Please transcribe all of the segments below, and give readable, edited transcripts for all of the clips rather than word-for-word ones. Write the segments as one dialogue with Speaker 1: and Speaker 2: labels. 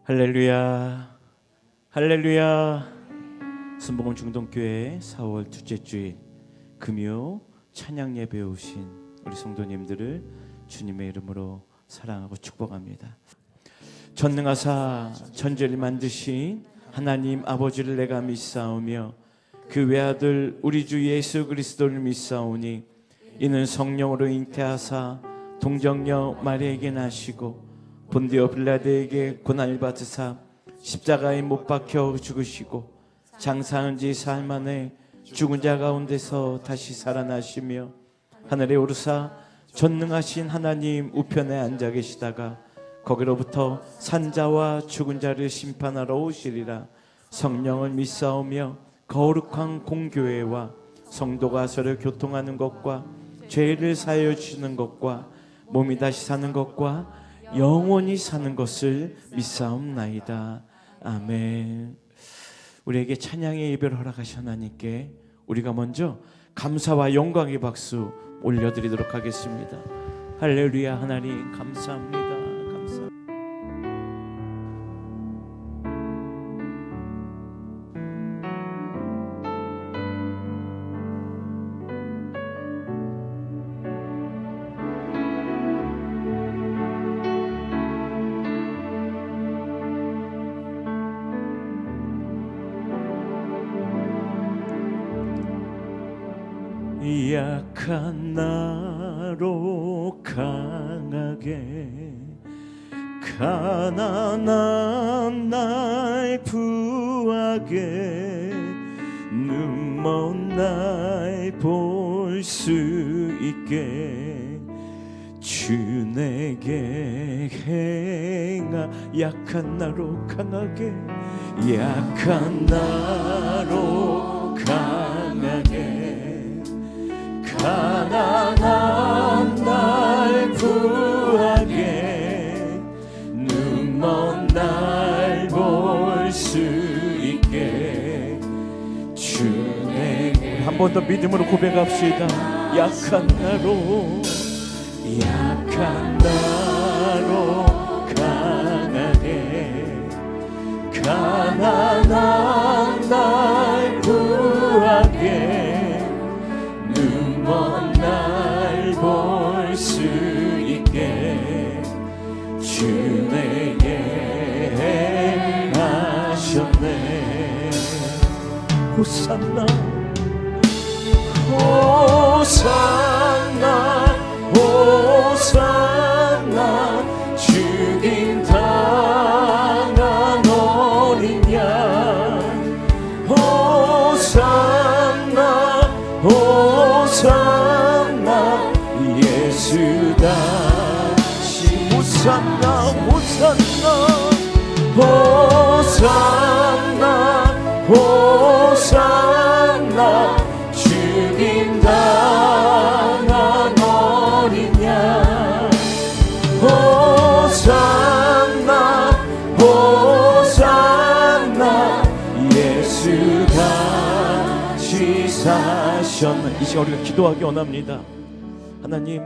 Speaker 1: 할렐루야, 할렐루야. 순복음 중동교회 4월 둘째 주일 금요 찬양 예배 오신 우리 성도님들을 주님의 이름으로 사랑하고 축복합니다. 전능하사 천지를 만드신 하나님 아버지를 내가 믿사오며 그 외아들 우리 주 예수 그리스도를 믿사오니 이는 성령으로 잉태하사 동정녀 마리아에게 나시고 본디오 빌라도에게 고난을 받으사 십자가에 못 박혀 죽으시고 장사한 지 사흘 만에 죽은 자 가운데서 다시 살아나시며 하늘에 오르사 전능하신 하나님 우편에 앉아 계시다가 거기로부터 산자와 죽은 자를 심판하러 오시리라. 성령을 믿사오며 거룩한 공교회와 성도가 서로 교통하는 것과 죄를 사하여 주시는 것과 몸이 다시 사는 것과 영원히 사는 것을 믿사옵나이다. 아멘. 우리에게 찬양의 예배를 허락하신 하나님께 우리가 먼저 감사와 영광의 박수 올려드리도록 하겠습니다. 할렐루야. 하나님 감사합니다. 감사합니다. 약한 나로 강하게 가난한 날 부하게 눈먼 날 볼 수 있게 주 내게 행하. 약한 나로 강하게 약한 나로 강하게 가난한 날 구하게 눈먼 날 볼 수 있게 주 내게. 한 번 더 믿음으로 고백합시다. 약한 나로 강하게 가난한 날 구하게 눈먼 날 볼 수 있게 주 내게 행하셨네. 호산나 호산나 호산나 죽임 당한 어린 양 호산나 호산나 예수 다시 호산나 호산나 호산나 호산나 죽임 당한 어린 양 호산나 호산나 예수 다시 사셨네. 이 시간 우리가 기도하기 원합니다. 하나님,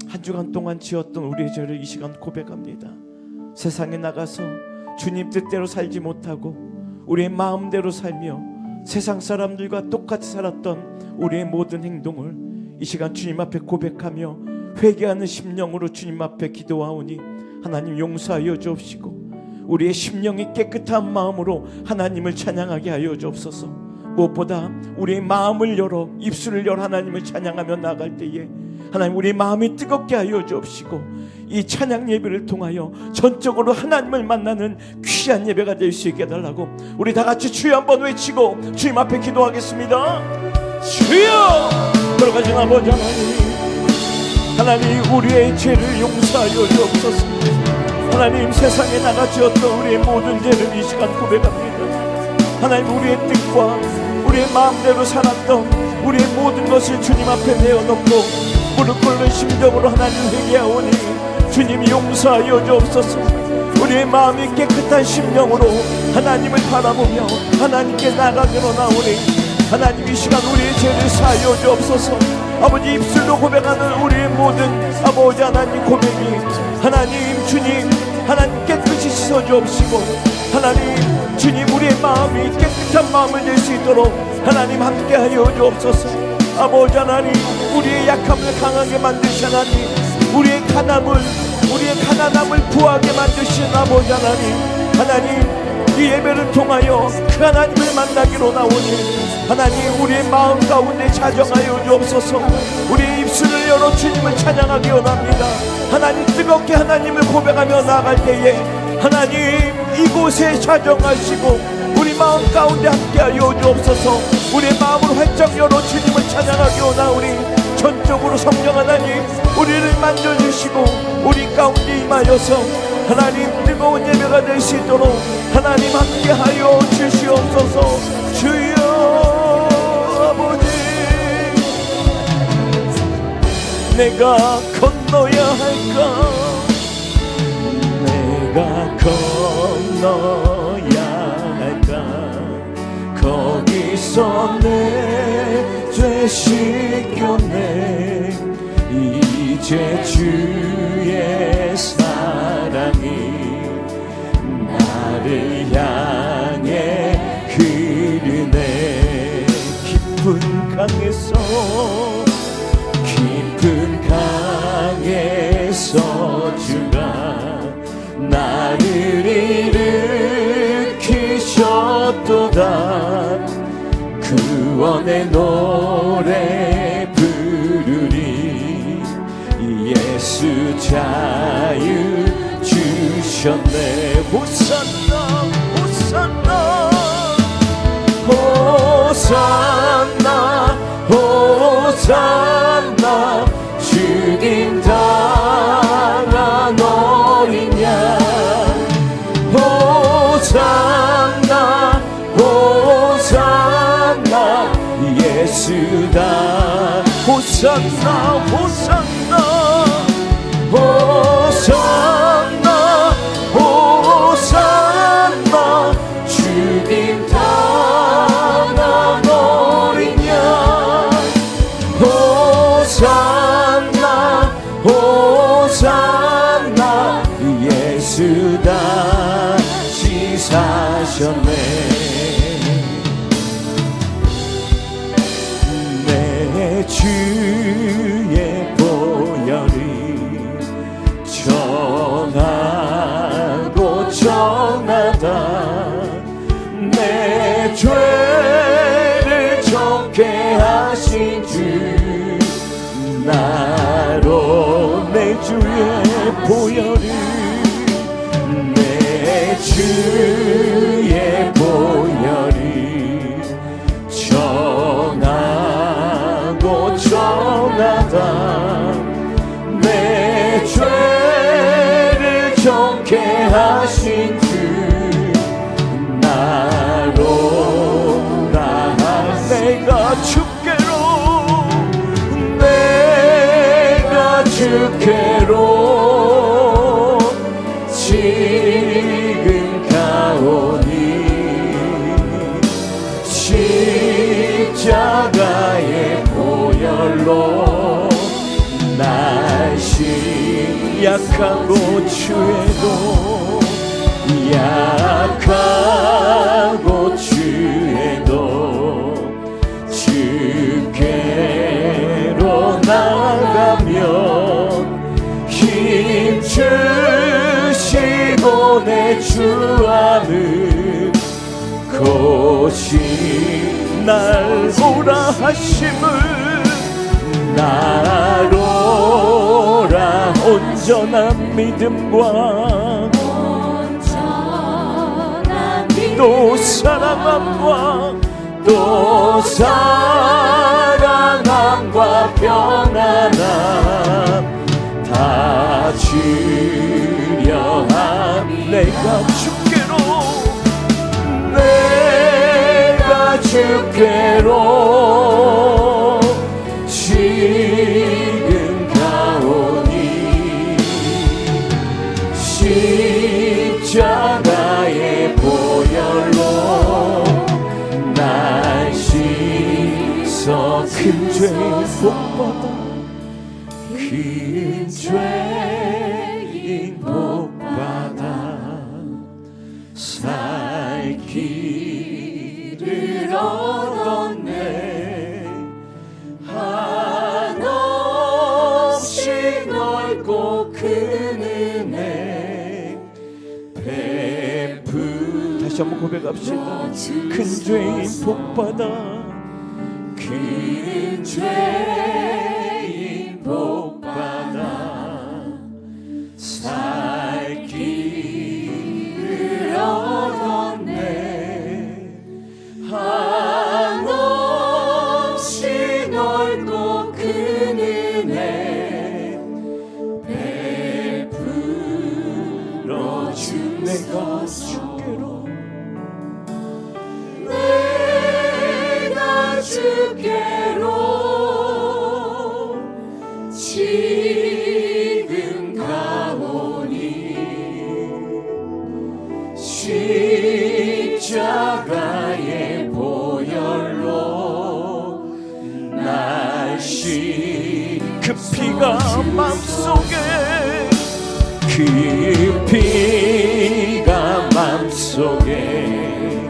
Speaker 1: 한 주간 동안 지었던 우리의 죄를 이 시간 고백합니다. 세상에 나가서 주님 뜻대로 살지 못하고 우리의 마음대로 살며 세상 사람들과 똑같이 살았던 우리의 모든 행동을 이 시간 주님 앞에 고백하며 회개하는 심령으로 주님 앞에 기도하오니 하나님 용서하여 주옵시고 우리의 심령이 깨끗한 마음으로 하나님을 찬양하게 하여 주옵소서. 무엇보다 우리의 마음을 열어 입술을 열어 하나님을 찬양하며 나갈 때에 하나님 우리의 마음이 뜨겁게 하여 주옵시고 이 찬양 예배를 통하여 전적으로 하나님을 만나는 귀한 예배가 될 수 있게 해달라고 우리 다 같이 주여 한번 외치고 주님 앞에 기도하겠습니다. 주여! 돌아가신 아버지 하나님 우리의 죄를 용서하여 주옵소서. 하나님 세상에 나가 지었던 우리의 모든 죄를 이 시간 고백합니다. 하나님 우리의 뜻과 우리의 마음대로 살았던 우리의 모든 것을 주님 앞에 내어놓고 무릎 꿇는 심정으로 하나님 회개하오니 주님 용서하여 주옵소서. 우리의 마음이 깨끗한 심령으로 하나님을 바라보며 하나님께 나가기로 나오니 하나님 이 시간 우리의 죄를 사하여 주옵소서. 아버지 입술로 고백하는 우리의 모든 아버지 하나님 고백이 하나님 주님 하나님 깨끗이 씻어주옵시고 하나님 주님 우리의 마음이 깨끗한 마음을 낼 수 있도록 하나님 함께하여 주옵소서. 아버지 하나님 우리의 약함을 강하게 만드신 하나님 우리의 가난함을 부하게 만드신 아버지 하나님 이 예배를 통하여 그 하나님을 만나기로 나오니 하나님 우리의 마음 가운데 자정하여 주옵소서. 우리의 입술을 열어 주님을 찬양하기 원합니다. 하나님 뜨겁게 하나님을 고백하며 나아갈 때에 하나님 이곳에 자정하시고 우리 마음 가운데 함께하여 주옵소서. 우리의 마음을 활짝 열어 주님을 찬양하기 원하오니 전적으로 성령 하나님 우리를 만져주시고 우리 가운데 임하여서 하나님 뜨거운 예배가 될 수 있도록 하나님 함께하여 주시옵소서. 주여 아버지 내가 건너야 할까 내가 건너야 할까 거기서 내 죄 씻겨내 이제 주의 사랑이 나를 향해 흐르네. 깊은 강에서 주가 나를 일으키셨도다. 구원의 노래 부르리 예수 자유 주셨네. 호산나 호산나 호산나 호산나 주님 당한 어린 양 호산나 호산나 예수다. 호산나 호산나 호산나 호산나 주님 당한 어린 양 호산나 호산나 예수다. 지사셨네. 내 주의 보혈이 정하고 정하다. 내 죄를 적게 하신 주 나로 내 주의 보혈이 내 주의 보혈이 정하고 정하다. 내 죄를 적게 하신 주 나로 나 내가 주께로 지금 가오니 십자가의 보혈로 날씨 약하고 추해도 약하고 추해도 주께로 나가면 힘주시고 내 주 안은 곳이 날 오라 하심을 나로라 온전한 믿음과 또 사랑함과 또 사랑함과 평안함 다 주려 함. 내가 주께로 지금 가오니 십자가의 보혈로 날 씻어 큰 죄 복받아 큰 죄인 복받아 다시 한번 고백합시다. 큰 죄인 복받아, 큰 죄인 복받아 살 길을 얻었네. 한없이 넓고 큰 은혜 베풀어 준 내가 주께로,
Speaker 2: 내가 주께로 지금 가오니 십자가의 보혈로 날씨
Speaker 1: 그 피가 맘속에, 그 피가 맘속에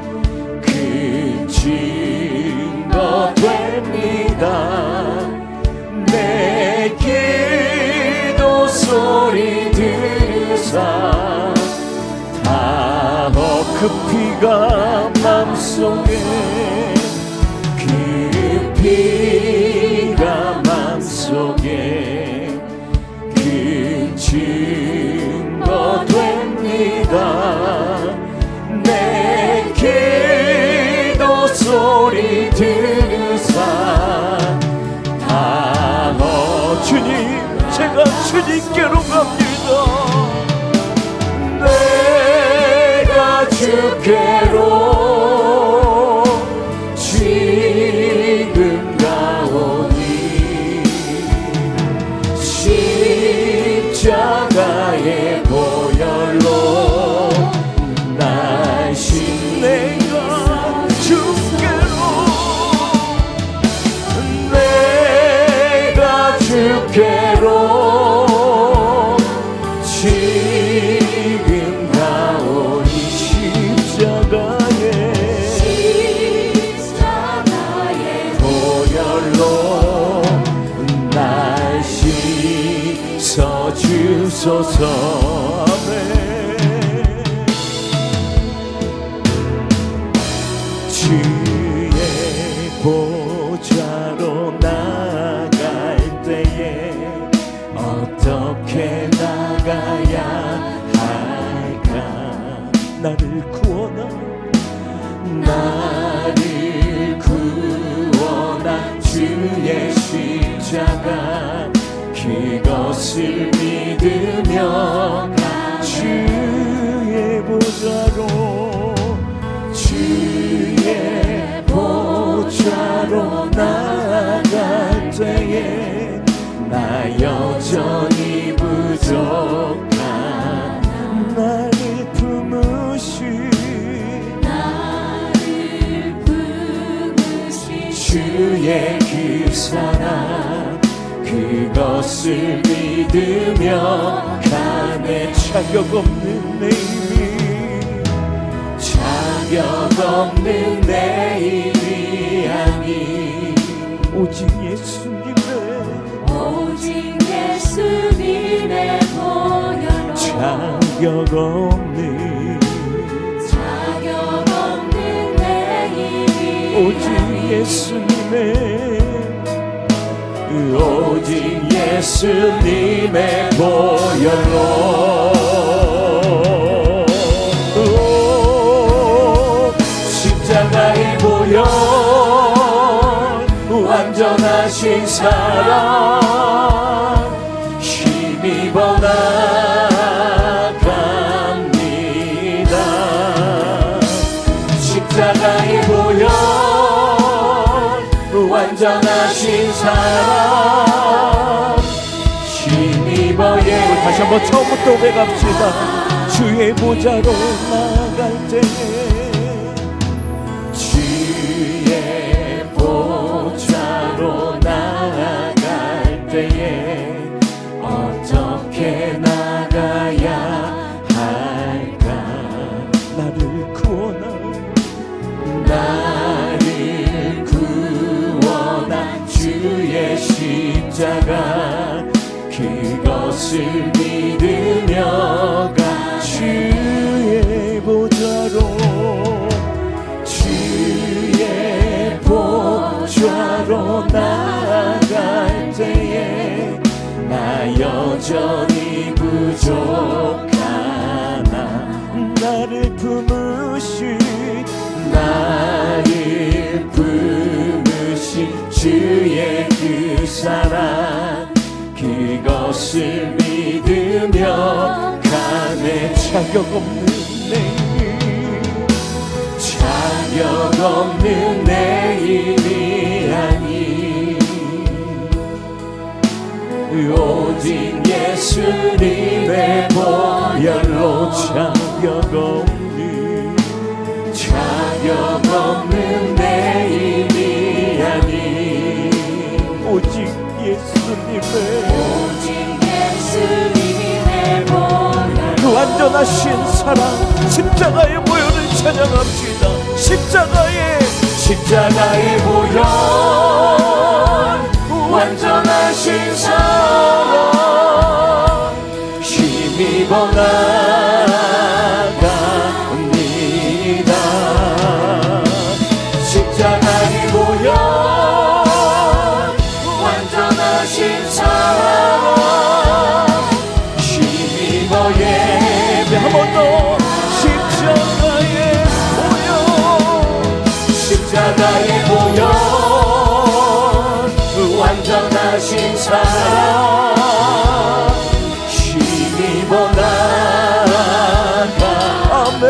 Speaker 1: 그 증거 됩니다. 내 기도 소리 들으사 다호 그 피가 맘속에, 그 피가 맘속에 그 증거 됩니다. 내 기도 소리 들으사 다호 주님, 제가 주님께로 갑니다. 내가 주께로 지금 가오니 십자가의 보혈로 날씨 내가 주께로, 내가 주께로 지금 가오니 십자가의 보혈로 날 씻어주소서. 아멘. 주의 보좌로 나갈 때에 어떻게 나가야 할까? 나를 구원한 주의 십자가, 그것을 믿으며 주의 보좌로, 주의 보좌로 나아갈 때에 나 여전히 부족한 나를 품으신 주의 그 사랑, 그것을 믿으며 가네. 자격 없는 내 힘이, 자격 없는 내 힘이 아니 오직 예수님의 보혈로, 자격 없는 내 힘이 오직 예수님의 보혈로, 십자가의 보혈, 완전하신 사랑 힘입어 나갑니다. 십자가의 보혈, 완전하신 사랑 힘입어. 다시 한번 처음부터 고백합시다. 주의 보좌로 나갈 때에, 주의 보좌로 나갈 때에 어떻게 나가야 할까? 나를 구원한 주의 십자가, 그것을 믿으며 가 주의 보좌로,
Speaker 2: 사랑 그것을 믿으며 가네.
Speaker 1: 자격 없는
Speaker 2: 자격 없는 내일이 아니 오직 예수님의 보혈로
Speaker 1: 자격
Speaker 2: 없는 내일이 아니
Speaker 1: 오직 예수님의
Speaker 2: 보혈
Speaker 1: 그 완전하신 사랑 십자가의 보혈을 찬양합시다. 십자가의
Speaker 2: 보혈 완전하신 사랑 힘입어 나갑니다. 십자가의 보혈 완전하신 사랑 힘입어 예배.
Speaker 1: 한 번 더.
Speaker 2: 십자가의 보혈 완전하신 사랑 힘입어 나가.
Speaker 1: 아멘.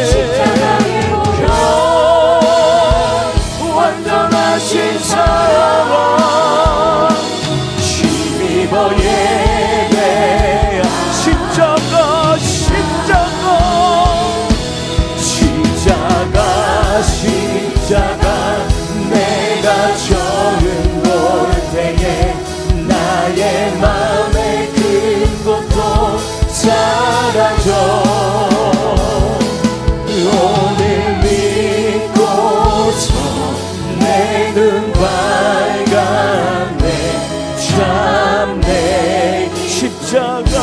Speaker 2: 십자가의 보혈 완전하신 사랑 힘입어 예배야. 십자가 내가 처음 볼 때에 나의 마음의 큰 고통 사라져. 오늘 믿고서 내 눈 밝았네. 참 내
Speaker 1: 십자가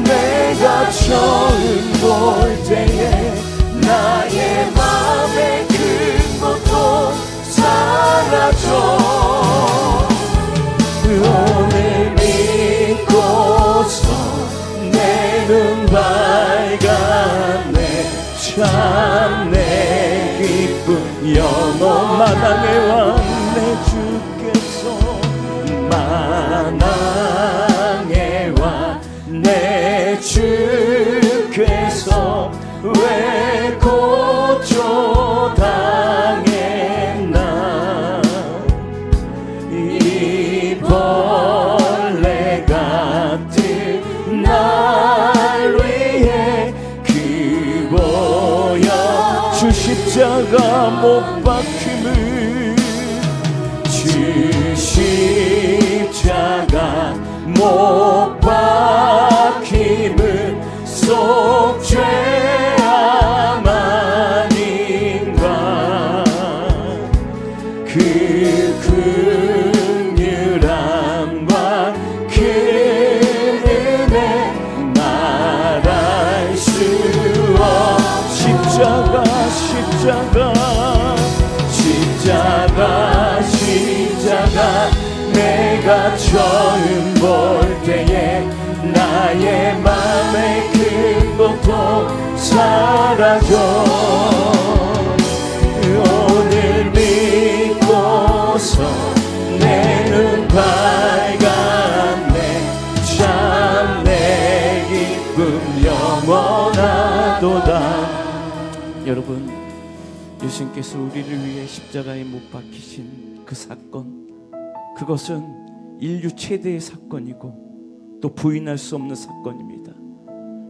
Speaker 2: 내가 처음 볼 때에 나의 맘의 큰 고통 사라져. 오늘 믿고서 내 눈 밝았네. 참 내 기쁨 영원
Speaker 1: 만왕의 왕 내 주께서
Speaker 2: 만왕의 왕 내 주께서 왜 고초당했나. 이 벌레 같은 날 위해 그 보혈
Speaker 1: 주 십자가 못 박힘을
Speaker 2: 주 십자가 못 박힘은 속죄함 아닌가. 그 긍휼함과 그 은혜 말할 수 없.
Speaker 1: 십자가
Speaker 2: 내가 처음 볼 때에 나의 맘의 큰 고통 사라져. 오늘 믿고서 내 눈 밝았네. 참 내 기쁨 영원하도다.
Speaker 1: 여러분, 예수님께서 우리를 위해 십자가에 못 박히신 그 사건, 그것은 인류 최대의 사건이고 또 부인할 수 없는 사건입니다.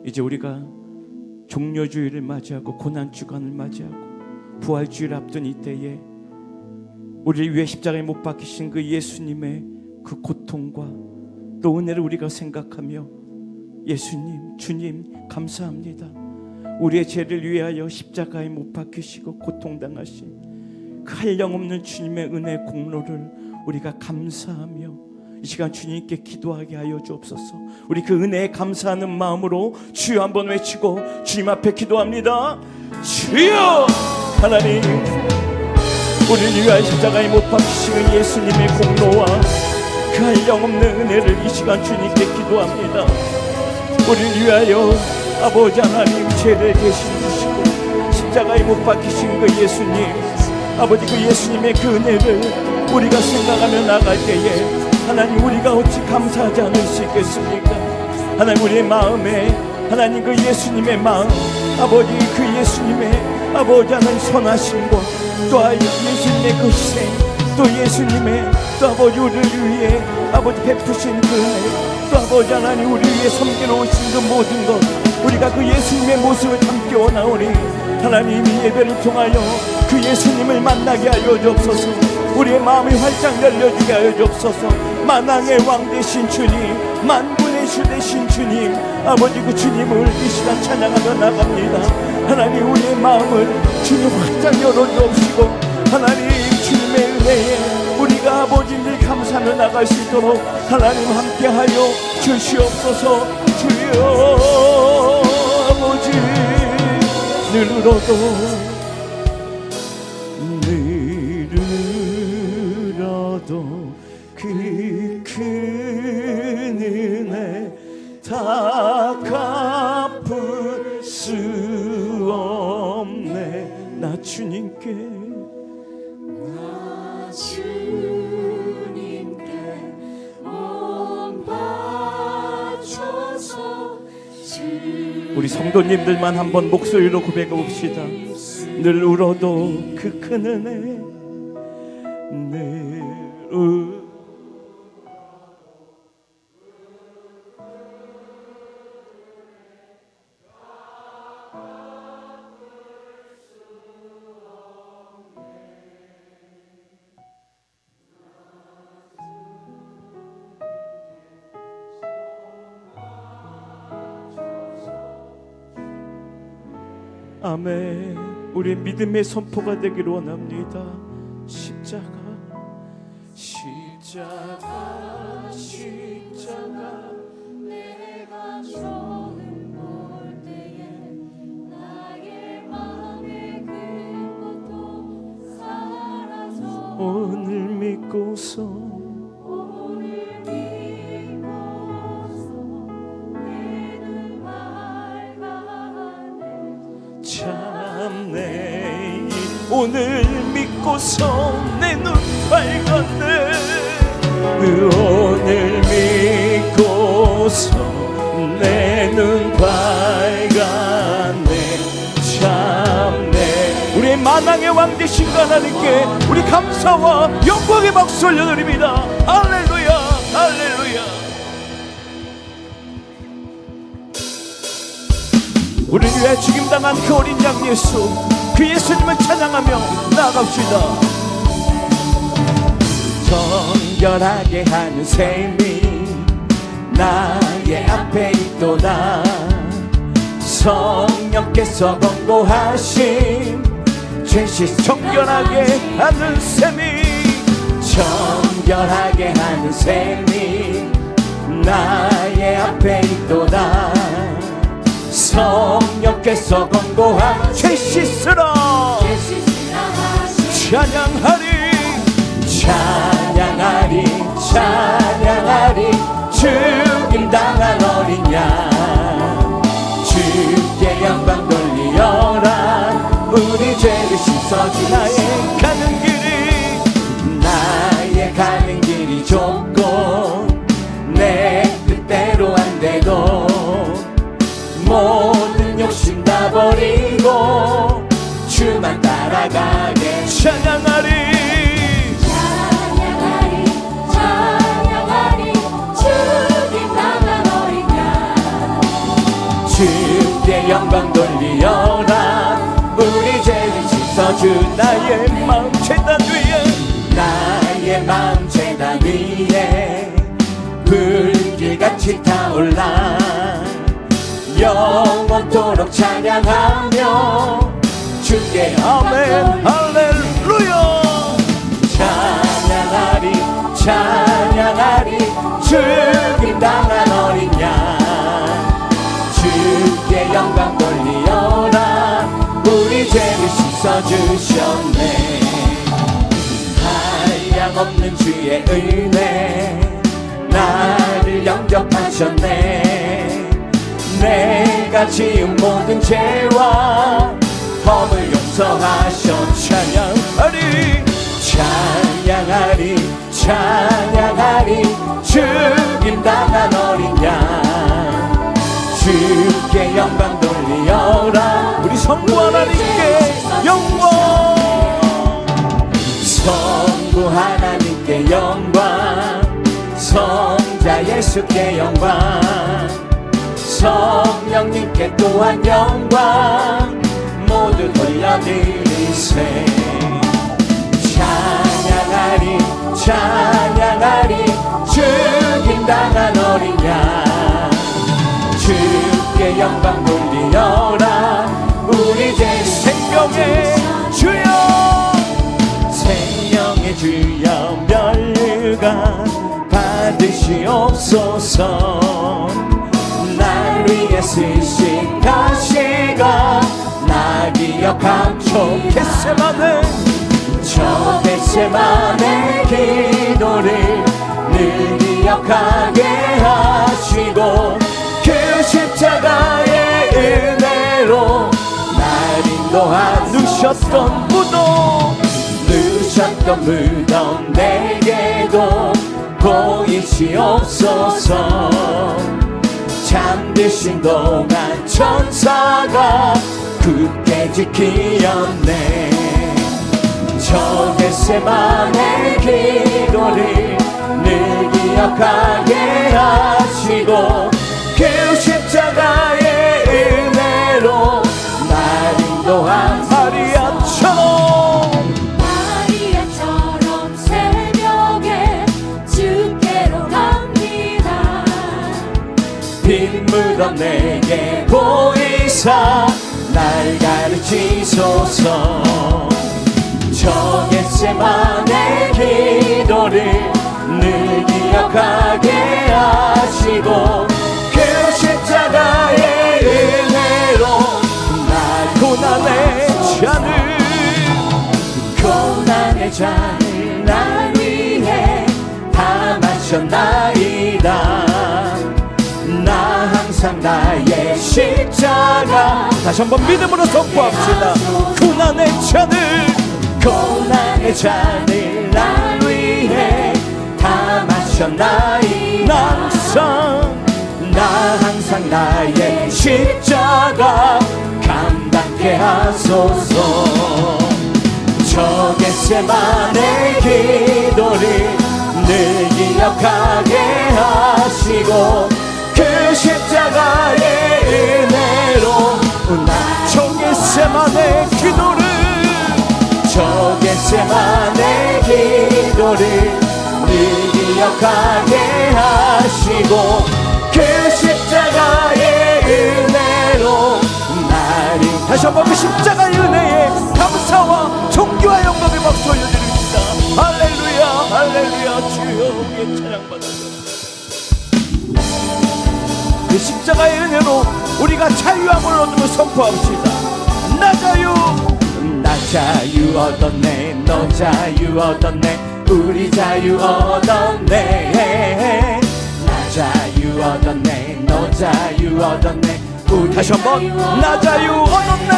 Speaker 1: 이제 우리가 종려주의를 맞이하고 고난주간을 맞이하고 부활주의를 앞둔 이때에 우리를 위해 십자가에 못 박히신 그 예수님의 그 고통과 또 은혜를 우리가 생각하며 예수님, 주님 감사합니다. 우리의 죄를 위하여 십자가에 못 박히시고 고통당하신 그 한량없는 주님의 은혜 공로를 우리가 감사하며 이 시간 주님께 기도하게 하여 주옵소서. 우리 그 은혜에 감사하는 마음으로 주여 한번 외치고 주님 앞에 기도합니다. 주여! 하나님, 우리를 위하여 십자가에 못 박히시는 예수님의 공로와 그 한량없는 은혜를 이 시간 주님께 기도합니다. 우리를 위하여 아버지 하나님 죄를 대신 주시고 십자가에 못 박히신 그 예수님, 아버지 그 예수님의 그 은혜를 우리가 생각하며 나갈 때에 하나님 우리가 어찌 감사하지 않을 수 있겠습니까? 하나님 우리의 마음에 하나님 그 예수님의 마음, 아버지 그 예수님의 아버지 하나님 선하심과 또 예수님의 그 희생, 또 예수님의 또 아버지 우리를 위해 아버지 베푸신 그 은혜, 또 아버지 하나님 우리 위해 섬기러 오신 그 모든 것, 우리가 그 예수님의 모습을 담기 원하오니 하나님 이 예배를 통하여 그 예수님을 만나게 하여 주옵소서. 우리의 마음이 활짝 열려주게 하여 주옵소서. 만왕의 왕 되신 주님, 만군의 주 되신 주님, 아버지 그 주님을 이 시간 찬양하며 나갑니다. 하나님 우리의 마음을 주님 활짝 열어주옵시고 하나님 주님의 은혜에 우리가 아버지를 감사하며 나갈 수 있도록 하나님 함께하여 주시옵소서. 주여 아버지 늘어도 그 큰 은혜 다 갚을 수 없네. 나 주님께
Speaker 2: 몸 바쳐서
Speaker 1: 우리 성도님들만 한번 목소리로 고백해 봅시다. 늘 울어도 그 큰 은혜 늘 아멘. 우리의 믿음의 선포가 되기를 원합니다. 십자가
Speaker 2: 내가 처음 볼 때에 나의 마음의 그 것도 사라져
Speaker 1: 오늘 믿고서
Speaker 2: 내 눈 밝아내
Speaker 1: 참내 오늘 믿고서 내 눈 밝았네. 오늘 믿고서 내 눈 밝았네. 참내 우리의 만왕의 왕 되신 하나님께 우리 감사와 영광의 박수 올려드립니다. 할렐루야 할렐루야. 우리를 위해 죽임당한 그 어린 양 예수, 그 예수님을 찬양하며 나아갑시다. 정결하게 하는 셈이 나의 앞에 있도다. 성령께서 권고하신 죄시 정결하게 하는 셈이, 정결하게 하는 셈이 나의 앞에 있도다. 성령께서 권고한 죄 씻으라 찬양하리 찬양하리 찬양하리 죽임당한 어린 양 주께 영광 돌리어라. 우리 죄를 씻어주 나의 가는 길이 나의 가는 길이 좁고 내 뜻대로 안 돼도 모든 욕심 다 버리고 주만 따라가게 찬양하리
Speaker 2: 찬양하리 찬양하리 죽임당한 어린 양
Speaker 1: 주께 영광 돌리어라. 우리 죄를 씻어주 나의 마음 제단 위에 나의 마음 제단 위에 불길같이 타올라. 영원토록 찬양하며 주께 아멘 할렐루야. 찬양하리 찬양하리 죽임당한 어린 양 주께 영광 돌리어라. 우리 죄를 씻어주셨네. 한량없는 주의 은혜 나를 영접하셨네. 내가 지은 모든 죄와 허물 용서하셔. 찬양하리 찬양하리 찬양하리 죽임당한 어린 양 주께 영광 돌리어라. 우리 성부 하나님께 영광, 성부 하나님께 영광, 성자 예수께 영광, 성령님께 또한 영광 모두 돌려드리세. 찬양하리 찬양하리 죽임당한 어린 양 주께 영광 돌리어라. 우리 제 생명의 주여 생명의 주여 면류관 받으시옵소서. 날 위해 쓰신 가시가 나 기억함초. 겟세마네 저 겟세마네 기도를 늘 기억하게 하시고 그 십자가의 은혜로 날 인도한 누셨던 무덤 누셨던 무덤 내게도 보이시옵소서. 잠드신 동안 천사가 굳게 지키었네. 저 겟세마네 기도를 늘 기억하게 하시고 그 십자가의 은혜로 날 인도한
Speaker 2: 마리아처럼 새벽에 주께로 갑니다.
Speaker 1: 빈 무덤 내게 보이사 날 가르치소서. 저 겟세마네 기도를 늘 기억하게 하시고 그 십자가의 은혜로 날 고난의 잔을 날 위해 다 마셨나이다. 나 항상 나의 십자가 다시 한번 믿음으로 선포합시다. 고난의 잔을 날 위해 다 마셨나이다. 나 항상 나의 십자가 감당케 하소서. 저 겟세마네 기도를 늘 기억하게 하시고 그 십자가의 은혜로 저 겟세마네 기도를 늘 기억하게 하시고 그 십자가의 은혜로 나를 다시 한번 그 십자가의 은혜에 감사와 존귀와 영광의 박수 올려드립니다. 할렐루야 할렐루야. 주여 찬양받아요. 그 십자가의 은혜로 우리가 자유함을 얻음을 선포합시다. 나 자유 얻었네. 너 자유 얻었네. 우리 자유 얻었네. 나 자유 얻었네. 너 자유 얻었네. 우리 다시 한번 나 자유 얻었네.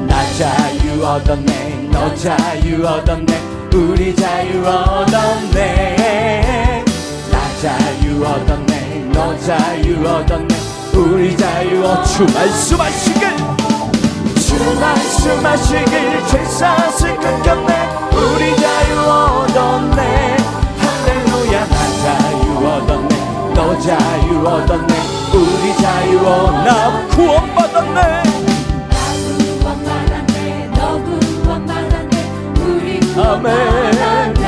Speaker 1: 나 자유 얻었네. 너 자유 얻었네. 우리 자유 얻었네. 나 자유 얻었네. 너 자유 얻었네. 우리 자유 주 말씀하시길 죄사슬 끊겼네. 우리 자유 얻었네. 할렐루야. 나 자유 얻었네. 너 자유 얻었네. 우리 자유 나 구원받았네.
Speaker 2: 나 구원받았네. 너 구원받았네. 우리 구원받았네.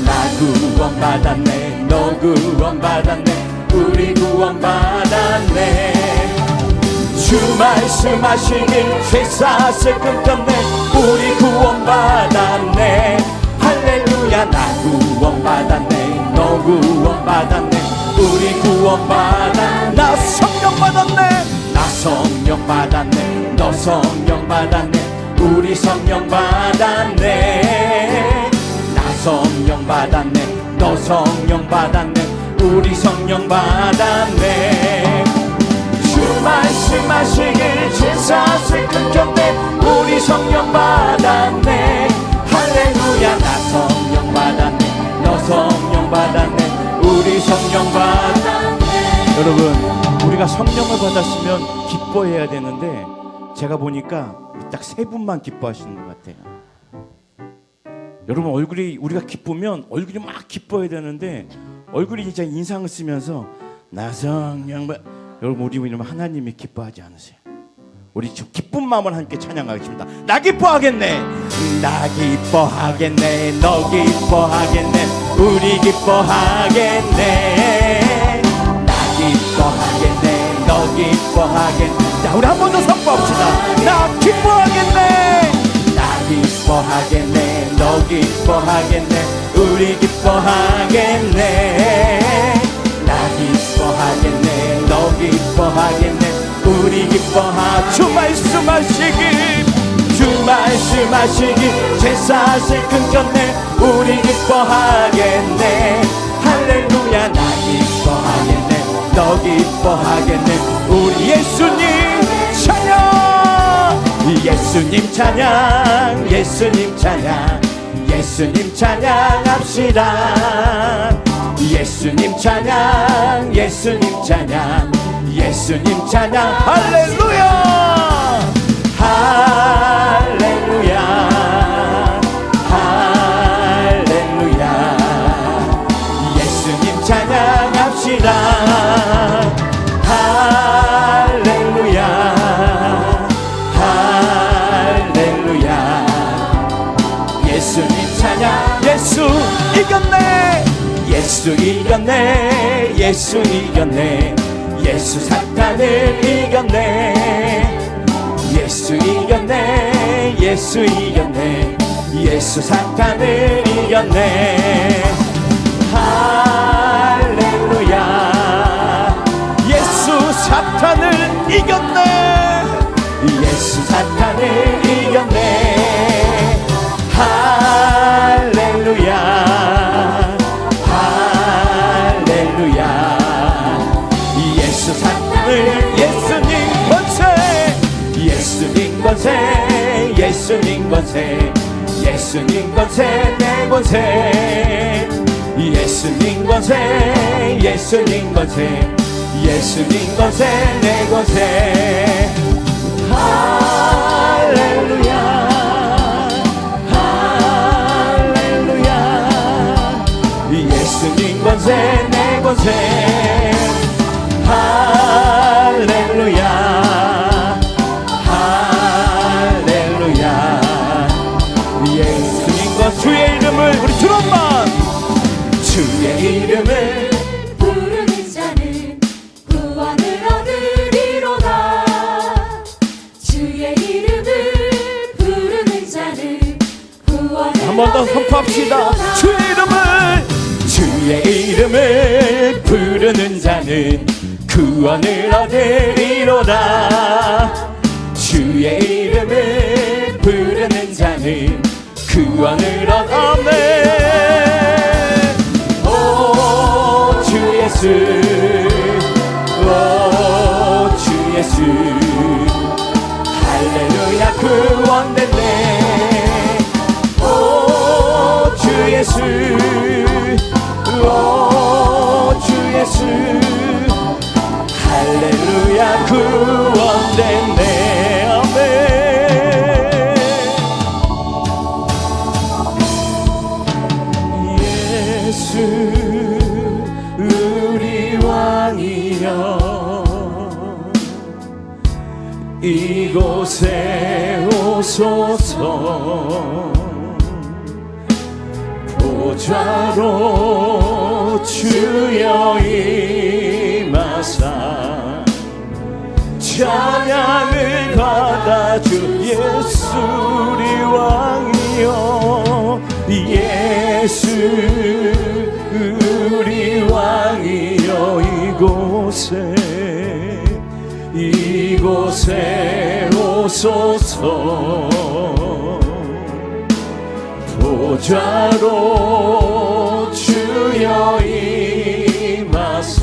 Speaker 1: 나 구원받았네. 너 구원받았네. 우리 구원받았네. 주 말씀하시길 죄사슬 끊겼네. 우리 구원받았네. 할렐루야. 나 구원받았네. 너 구원받았네. 우리 구원받았네. 나 성령 받았네. 나 성령 받았네. 너 성령 받았네. 우리 성령 받았네. 나 성령 받았네. 너 성령 받았네. 우리 성령 받았네. 주 말씀하시길 제사슬 끊겼네 우리 성령 받았네 할렐루야 나 성령 받았네 너 성령 받았네 우리 성령 받았네. 여러분 우리가 성령을 받았으면 기뻐해야 되는데 제가 보니까 딱 세 분만 기뻐하시는 것 같아요. 여러분 얼굴이 우리가 기쁘면 얼굴이 막 기뻐해야 되는데 얼굴이 진짜 인상을 쓰면서 나 성령 여러분 우리 이러면 하나님이 기뻐하지 않으세요. 우리 지금 기쁜 마음을 함께 찬양하겠습니다. 나 기뻐하겠네 나 기뻐하겠네 너 기뻐하겠네 우리 기뻐하겠네 나 기뻐하겠네 너 기뻐하겠네. 자 우리 한 번 더 선포합시다. 나 기뻐하겠네 나 기뻐하겠네 너 기뻐하겠네 우리 기뻐하겠네 나 기뻐하겠네 너 기뻐하겠네 우리 기뻐하. 주 말씀하시길 주 말씀하시길 제사슬 끊겼네 우리 기뻐하겠네 할렐루야 나 기뻐하겠네 너 기뻐하겠네 우리 예수님 찬양 예수님 찬양 예수님 찬양 예수님 찬양합시다 예수님 찬양 예수님 찬양 예수님 찬양 할렐루야 할렐루야 할렐루야 예수님 찬양합시다 할렐루야 할렐루야 예수님 찬양. 예수 이겼네 예수 이겼네 예수 이겼네 예수 사탄을 이겼네 예수 이겼네 예수 이겼네 예수 사탄을 이겼네 할렐루야 예수 사탄을 이겼네 예수 사탄을 이겼네 할렐루야 할렐루야 예수 사탄을 예수님 권세 예수님 권세 예수님 권세 예수님 권세 내 권세 예수님 권세 예수님 권세 예수님 권세 내 권세 할렐루야 예수님 권세 내 권세 할렐루야 할렐루야 예수님과 주의 이름을 우리 드럼만 주의 이름을
Speaker 2: 부르는 자는 구원을 얻으리로다 주의 이름을 부르는 자는 구원을
Speaker 1: 한 번 더 선포합시다. 주의 이름을 부르는 자는 구원을 얻으리로다 주의 이름을 부르는 자는 구원을 얻으리로다 오 주 예수 오 주 예수 할렐루야 구원됐네 오 주 예수 오 주 예수 할렐루야 구원됐네 아멘 예수 우리 왕이여 이곳에 오소서 보좌로 주여 임하사 찬양을 받아주 예수 우리 왕이여 예수 우리 왕이여 이곳에 오소서 보좌로 주여 임하사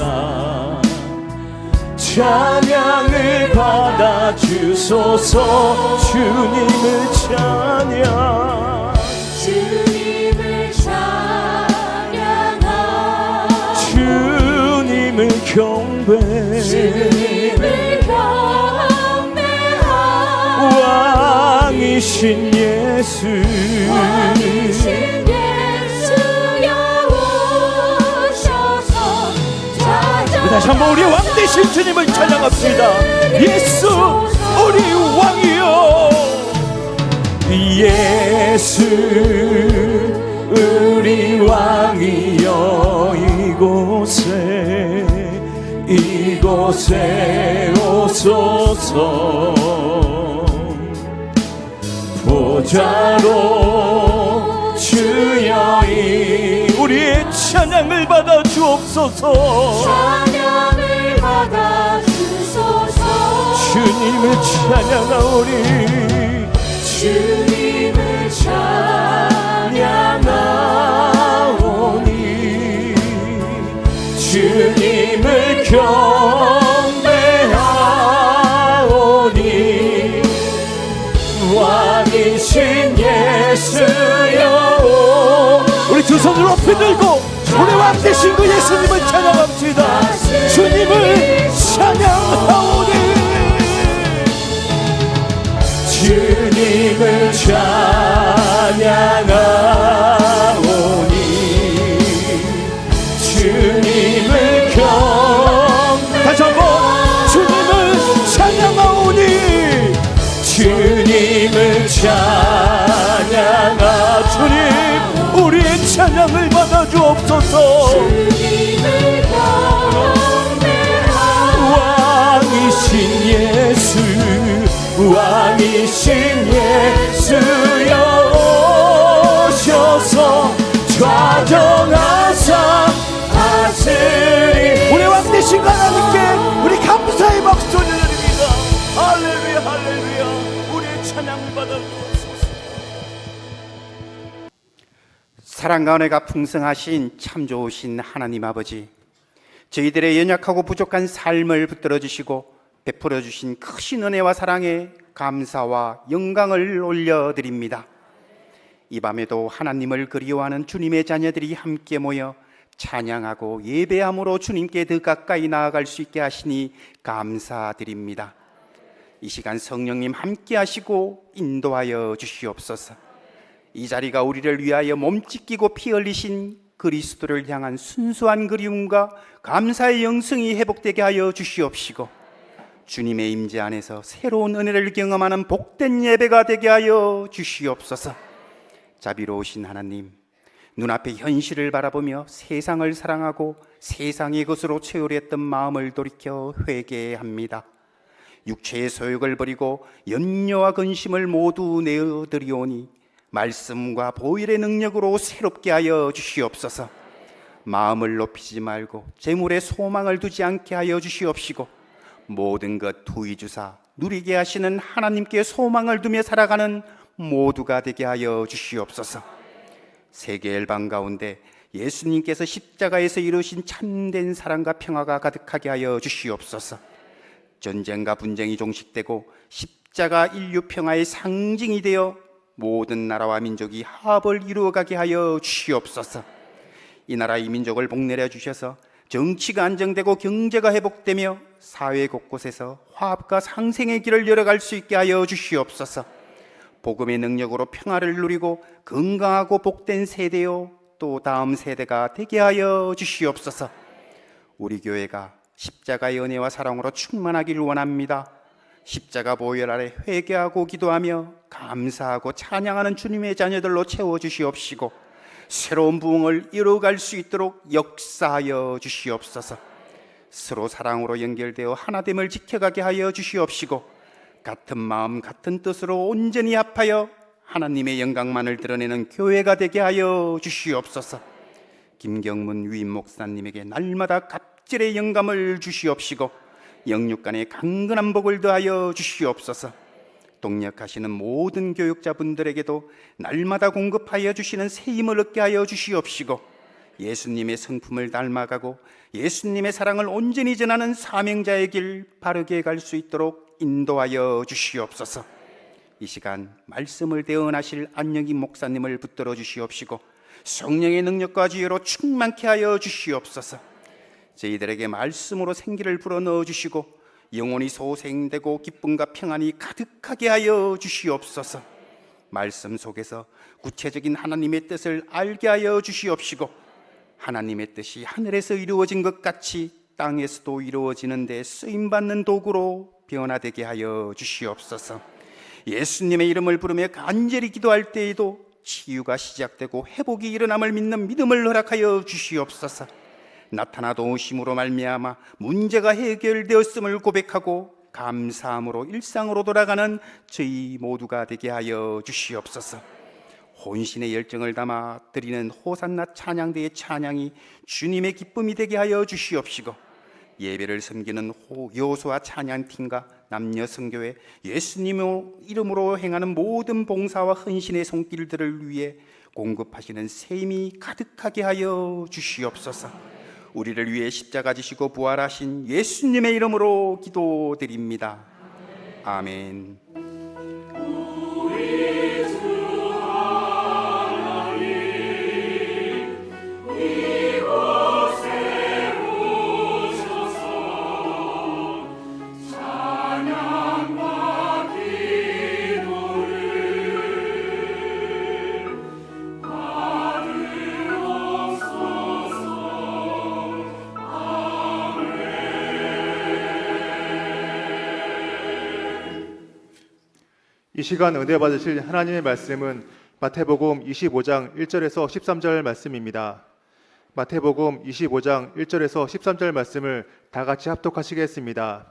Speaker 1: 찬양을 받아 주소서. 주님을 찬양,
Speaker 2: 주님을 찬양하
Speaker 1: 주님을 경배,
Speaker 2: 주님을 경배하
Speaker 1: 왕이신 예수,
Speaker 2: 왕이신 예수여 오셔서
Speaker 1: 다시 한번 우리 왕 되신 주님을 찬양합시다. 예수 우리 왕이여, 예수 우리 왕이여, 이곳에 오소서. 보좌로 주여 우리의 찬양을 받아 주옵소서.
Speaker 2: 찬양을 받아 주소서.
Speaker 1: 주님을 찬양하오리,
Speaker 2: 주님을 찬양하오니
Speaker 1: 주님을 경배하오니 왕이신 예수여. 우리 두 손을 높이 들고 우리 왕 되신 그 예수님을 찬양합시다. 주님을 찬양하오니, 주님을 찬양하오니 주님을 다시 한번 주님을 찬양하오니 주님을 찬양하. 주님 우리의 찬양을 받아 주옵소서.
Speaker 2: 주님을 경배하오니
Speaker 1: 왕이신 예수, 왕이신 예수여 오셔서 좌정하사 하시리. 우리 왕 되신 하나님께 우리 감사의 박수 올려드립니다. 할렐루야 할렐루야. 우리의 찬양을 받아 주옵소서.
Speaker 3: 사랑과 은혜가 풍성하신 참 좋으신 하나님 아버지, 저희들의 연약하고 부족한 삶을 붙들어 주시고 베풀어 주신 크신 은혜와 사랑에 감사와 영광을 올려드립니다. 이 밤에도 하나님을 그리워하는 주님의 자녀들이 함께 모여 찬양하고 예배함으로 주님께 더 가까이 나아갈 수 있게 하시니 감사드립니다. 이 시간 성령님 함께 하시고 인도하여 주시옵소서. 이 자리가 우리를 위하여 몸짓 끼고 피 흘리신 그리스도를 향한 순수한 그리움과 감사의 영성이 회복되게 하여 주시옵시고, 주님의 임재 안에서 새로운 은혜를 경험하는 복된 예배가 되게 하여 주시옵소서. 자비로우신 하나님, 눈앞의 현실을 바라보며 세상을 사랑하고 세상의 것으로 채우려 했던 마음을 돌이켜 회개합니다. 육체의 소욕을 버리고 염려와 근심을 모두 내어드리오니 말씀과 보혈의 능력으로 새롭게 하여 주시옵소서. 마음을 높이지 말고 재물에 소망을 두지 않게 하여 주시옵시고, 모든 것 후히 주사 누리게 하시는 하나님께 소망을 두며 살아가는 모두가 되게 하여 주시옵소서. 세계 열방 가운데 예수님께서 십자가에서 이루신 참된 사랑과 평화가 가득하게 하여 주시옵소서. 전쟁과 분쟁이 종식되고 십자가 인류 평화의 상징이 되어 모든 나라와 민족이 화합을 이루어가게 하여 주시옵소서. 이 나라 이 민족을 복내려 주셔서 정치가 안정되고 경제가 회복되며 사회 곳곳에서 화합과 상생의 길을 열어갈 수 있게 하여 주시옵소서. 복음의 능력으로 평화를 누리고 건강하고 복된 세대요 또 다음 세대가 되게 하여 주시옵소서. 우리 교회가 십자가의 은혜와 사랑으로 충만하기를 원합니다. 십자가 보혈 아래 회개하고 기도하며 감사하고 찬양하는 주님의 자녀들로 채워주시옵시고, 새로운 부흥을 이루어갈 수 있도록 역사하여 주시옵소서. 서로 사랑으로 연결되어 하나됨을 지켜가게 하여 주시옵시고, 같은 마음 같은 뜻으로 온전히 합하여 하나님의 영광만을 드러내는 교회가 되게 하여 주시옵소서. 김경문 위임 목사님에게 날마다 갑질의 영감을 주시옵시고, 영육간의 강건한 복을 더하여 주시옵소서. 동력하시는 모든 교육자분들에게도 날마다 공급하여 주시는 새 힘을 얻게 하여 주시옵시고, 예수님의 성품을 닮아가고 예수님의 사랑을 온전히 전하는 사명자의 길 바르게 갈 수 있도록 인도하여 주시옵소서. 이 시간 말씀을 대언하실 안영기 목사님을 붙들어 주시옵시고 성령의 능력과 지혜로 충만케 하여 주시옵소서. 저희들에게 말씀으로 생기를 불어넣어 주시고 영혼이 소생되고 기쁨과 평안이 가득하게 하여 주시옵소서. 말씀 속에서 구체적인 하나님의 뜻을 알게 하여 주시옵시고 하나님의 뜻이 하늘에서 이루어진 것 같이 땅에서도 이루어지는 데 쓰임받는 도구로 변화되게 하여 주시옵소서. 예수님의 이름을 부르며 간절히 기도할 때에도 치유가 시작되고 회복이 일어남을 믿는 믿음을 허락하여 주시옵소서. 나타나 도우심으로 말미암아 문제가 해결되었음을 고백하고 감사함으로 일상으로 돌아가는 저희 모두가 되게 하여 주시옵소서. 혼신의 열정을 담아 드리는 호산나 찬양대의 찬양이 주님의 기쁨이 되게 하여 주시옵시고 예배를 섬기는 여호수아 찬양팀과 남녀성교회 예수님의 이름으로 행하는 모든 봉사와 헌신의 손길들을 위해 공급하시는 셈이 가득하게 하여 주시옵소서. 우리를 위해 십자가 지시고 부활하신 예수님의 이름으로 기도드립니다. 아멘.
Speaker 4: 이 시간 은혜 받으실 하나님의 말씀은 마태복음 25장 1절에서 13절 말씀입니다. 마태복음 25장 1절에서 13절 말씀을 다 같이 합독하시겠습니다.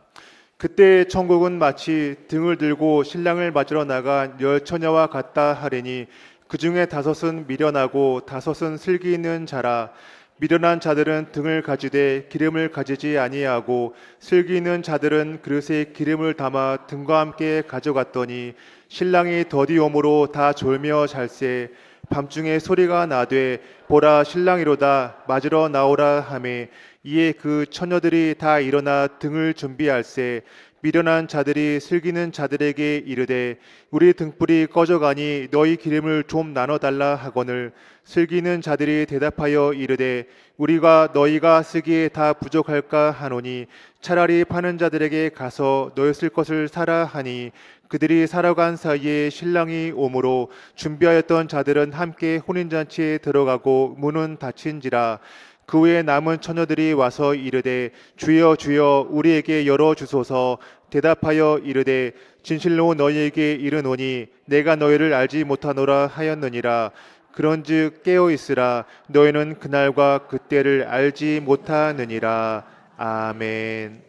Speaker 4: 그때 천국은 마치 등을 들고 신랑을 맞으러 나간 열 처녀와 같다 하리니 그 중에 5은 미련하고 5은 슬기 있는 자라. 미련한 자들은 등을 가지되 기름을 가지지 아니하고 슬기 있는 자들은 그릇에 기름을 담아 등과 함께 가져갔더니 신랑이 더디 오므로 다 졸며 잘세. 밤중에 소리가 나되 보라 신랑이로다 맞으러 나오라 하매 이에 그 처녀들이 다 일어나 등을 준비할세. 미련한 자들이 슬기는 자들에게 이르되 우리 등불이 꺼져가니 너희 기름을 좀 나눠달라 하거늘 슬기는 자들이 대답하여 이르되 우리가 너희가 쓰기에 다 부족할까 하노니 차라리 파는 자들에게 가서 너희 쓸 것을 사라 하니 그들이 살아간 사이에 신랑이 오므로 준비하였던 자들은 함께 혼인잔치에 들어가고 문은 닫힌지라. 그 후에 남은 처녀들이 와서 이르되 주여 주여 우리에게 열어주소서. 대답하여 이르되 진실로 너희에게 이르노니 내가 너희를 알지 못하노라 하였느니라. 그런즉 깨어있으라. 너희는 그날과 그때를 알지 못하느니라. 아멘.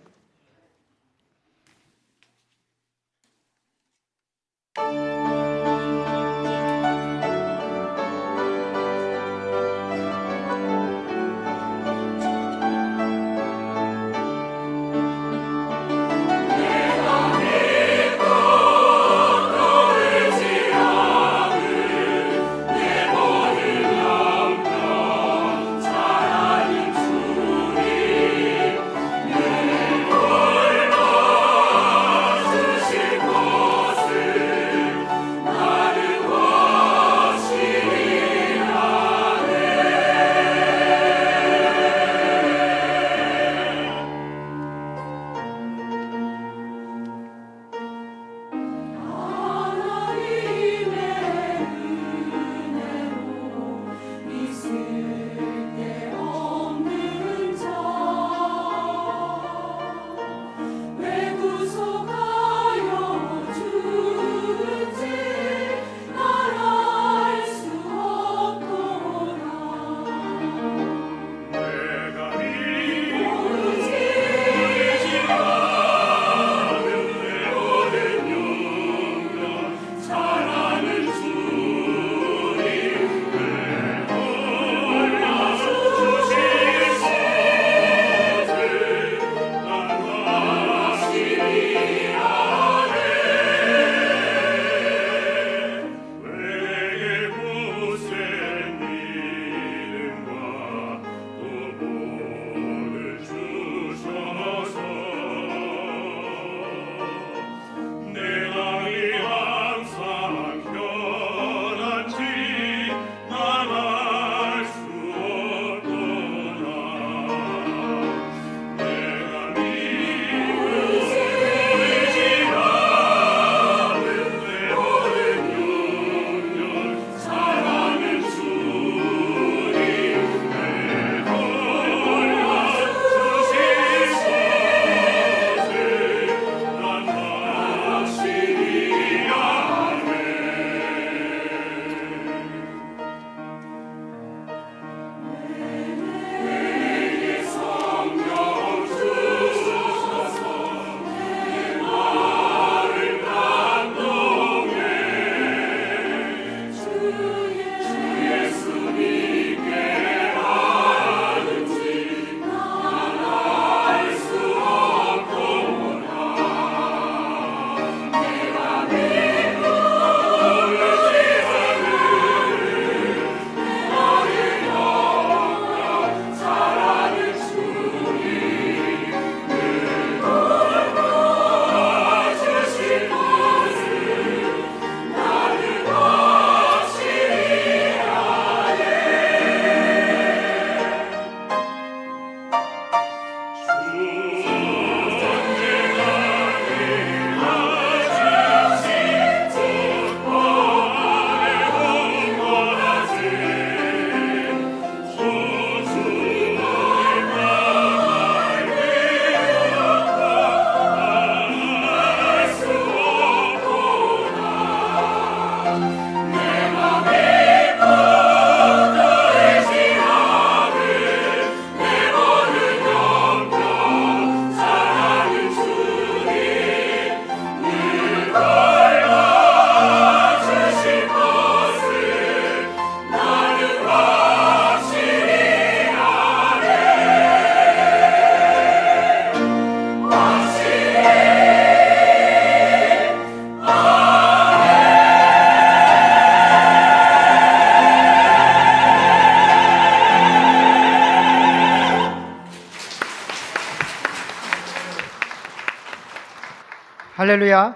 Speaker 5: 할렐루야.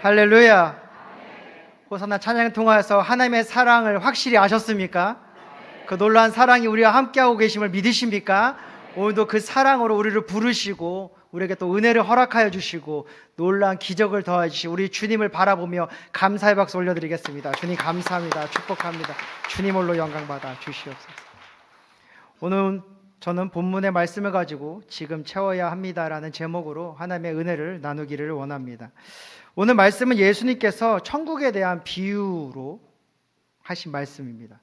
Speaker 5: 할렐루야. 호산나 찬양 통하여서 하나님의 사랑을 확실히 아셨습니까? 그 놀라운 사랑이 우리와 함께하고 계심을 믿으십니까? 오늘도 그 사랑으로 우리를 부르시고 우리에게 또 은혜를 허락하여 주시고 놀라운 기적을 더해 주시고 우리 주님을 바라보며 감사의 박수 올려드리겠습니다. 주님 감사합니다. 축복합니다. 주님 홀로 영광 받아 주시옵소서. 오늘 저는 본문의 말씀을 가지고 지금 채워야 합니다라는 제목으로 하나님의 은혜를 나누기를 원합니다. 오늘 말씀은 예수님께서 천국에 대한 비유로 하신 말씀입니다.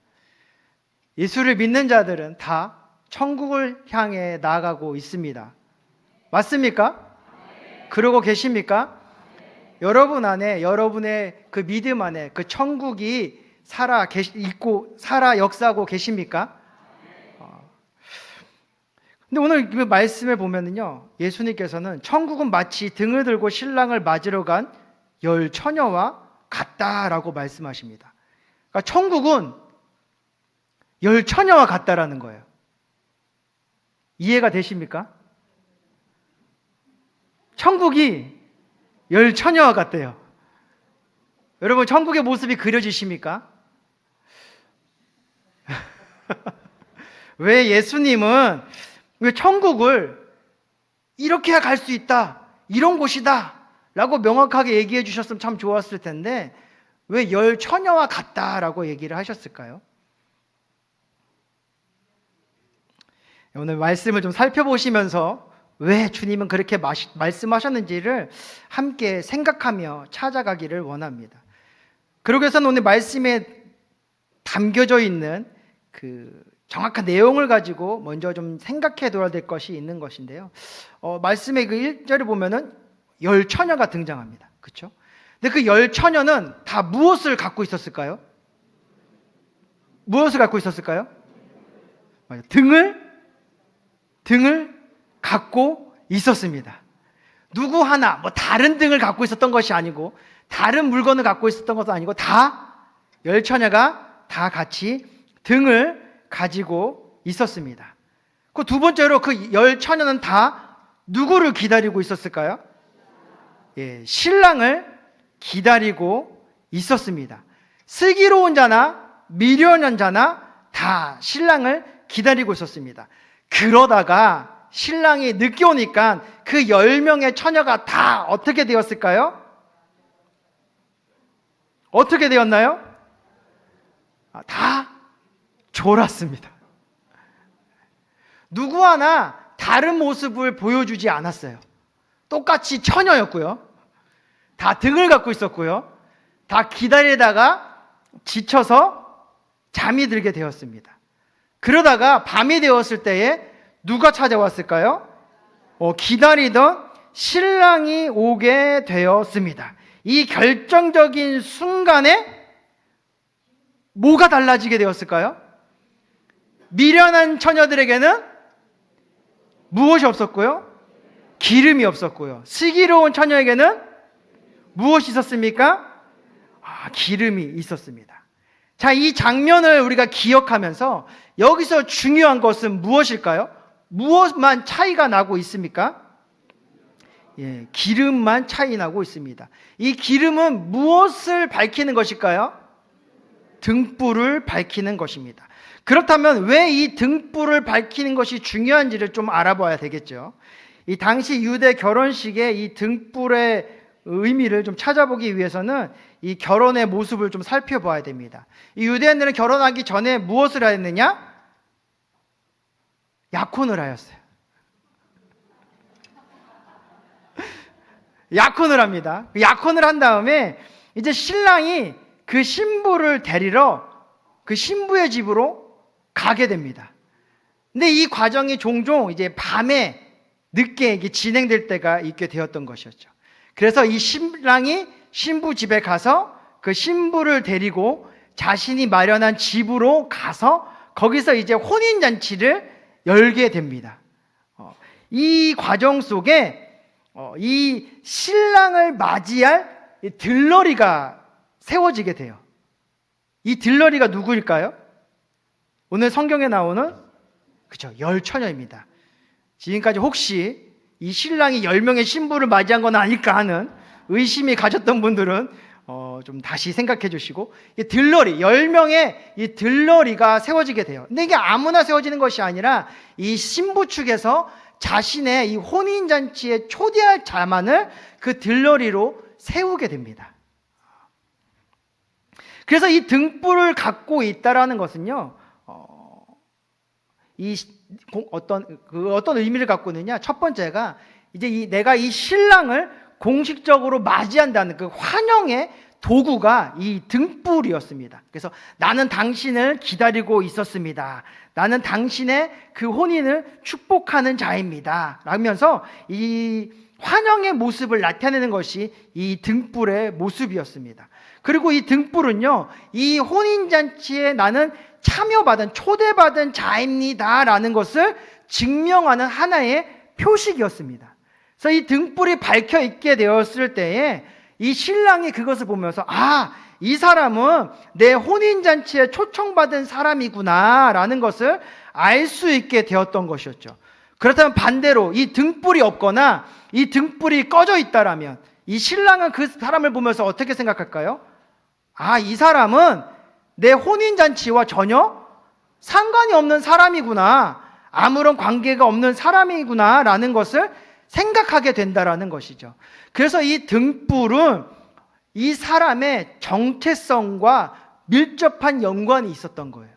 Speaker 5: 예수를 믿는 자들은 다 천국을 향해 나아가고 있습니다. 맞습니까? 그러고 계십니까? 여러분 안에, 여러분의 그 믿음 안에 그 천국이 살아 역사하고 계십니까? 근데 오늘 그 말씀을 보면은요, 예수님께서는 천국은 마치 등을 들고 신랑을 맞으러 간 열 처녀와 같다라고 말씀하십니다. 그러니까 천국은 열 처녀와 같다라는 거예요. 이해가 되십니까? 천국이 열 처녀와 같대요. 여러분, 천국의 모습이 그려지십니까? 왜 예수님은 왜 천국을 이렇게 갈 수 있다, 이런 곳이다 라고 명확하게 얘기해 주셨으면 참 좋았을 텐데 왜 열 처녀와 같다라고 얘기를 하셨을까요? 오늘 말씀을 좀 살펴보시면서 왜 주님은 그렇게 말씀하셨는지를 함께 생각하며 찾아가기를 원합니다. 그러기 위해서는 오늘 말씀에 담겨져 있는 그 정확한 내용을 가지고 먼저 좀 생각해 둬야 될 것이 있는 것인데요. 말씀의 그 1절을 보면은 열 처녀가 등장합니다. 그렇죠? 근데 그 열 처녀는 다 무엇을 갖고 있었을까요? 무엇을 갖고 있었을까요? 등을 갖고 있었습니다. 누구 하나 다른 등을 갖고 있었던 것이 아니고 다른 물건을 갖고 있었던 것도 아니고 다 열 처녀가 다 같이 등을 가지고 있었습니다. 그 두 번째로 그 열 처녀는 다 누구를 기다리고 있었을까요? 신랑을 기다리고 있었습니다. 슬기로운 자나 미련한 자나 다 신랑을 기다리고 있었습니다. 그러다가 신랑이 늦게 오니까 그 10명의 처녀가 다 어떻게 되었을까요? 어떻게 되었나요? 다 졸았습니다. 누구 하나 다른 모습을 보여주지 않았어요. 똑같이 처녀였고요. 다 등을 갖고 있었고요. 다 기다리다가 지쳐서 잠이 들게 되었습니다. 그러다가 밤이 되었을 때에 누가 찾아왔을까요? 기다리던 신랑이 오게 되었습니다. 이 결정적인 순간에 뭐가 달라지게 되었을까요? 미련한 처녀들에게는 무엇이 없었고요? 기름이 없었고요. 슬기로운 처녀에게는 무엇이 있었습니까? 기름이 있었습니다. 자, 이 장면을 우리가 기억하면서 여기서 중요한 것은 무엇일까요? 무엇만 차이가 나고 있습니까? 기름만 차이 나고 있습니다. 이 기름은 무엇을 밝히는 것일까요? 등불을 밝히는 것입니다. 그렇다면 왜 이 등불을 밝히는 것이 중요한지를 좀 알아봐야 되겠죠. 이 당시 유대 결혼식의 이 등불의 의미를 좀 찾아보기 위해서는 이 결혼의 모습을 좀 살펴봐야 됩니다. 이 유대인들은 결혼하기 전에 무엇을 하였느냐? 약혼을 하였어요. 약혼을 합니다. 약혼을 한 다음에 이제 신랑이 그 신부를 데리러 그 신부의 집으로 가게 됩니다. 근데 이 과정이 종종 이제 밤에 늦게 진행될 때가 있게 되었던 것이었죠. 그래서 이 신랑이 신부 집에 가서 그 신부를 데리고 자신이 마련한 집으로 가서 거기서 이제 혼인잔치를 열게 됩니다. 이 과정 속에 이 신랑을 맞이할 들러리가 세워지게 돼요. 이 들러리가 누구일까요? 오늘 성경에 나오는 열 처녀입니다. 지금까지 혹시 이 신랑이 10명의 신부를 맞이한 건 아닐까 하는 의심이 가졌던 분들은 좀 다시 생각해 주시고, 이 들러리, 10명의 이 들러리가 세워지게 돼요. 근데 이게 아무나 세워지는 것이 아니라 이 신부 측에서 자신의 이 혼인잔치에 초대할 자만을 그 들러리로 세우게 됩니다. 그래서 이 등불을 갖고 있다라는 것은요, 어떤 의미를 갖고 있느냐? 첫 번째가 이제 내가 이 신랑을 공식적으로 맞이한다는 그 환영의 도구가 이 등불이었습니다. 그래서 나는 당신을 기다리고 있었습니다. 나는 당신의 그 혼인을 축복하는 자입니다. 라면서 이 환영의 모습을 나타내는 것이 이 등불의 모습이었습니다. 그리고 이 등불은요, 이 혼인잔치에 나는 참여받은, 초대받은 자입니다 라는 것을 증명하는 하나의 표식이었습니다. 그래서 이 등불이 밝혀 있게 되었을 때에 이 신랑이 그것을 보면서, 이 사람은 내 혼인잔치에 초청받은 사람이구나 라는 것을 알 수 있게 되었던 것이었죠. 그렇다면 반대로 이 등불이 없거나 이 등불이 꺼져 있다라면 이 신랑은 그 사람을 보면서 어떻게 생각할까요? 이 사람은 내 혼인잔치와 전혀 상관이 없는 사람이구나, 아무런 관계가 없는 사람이구나 라는 것을 생각하게 된다라는 것이죠. 그래서 이 등불은 이 사람의 정체성과 밀접한 연관이 있었던 거예요.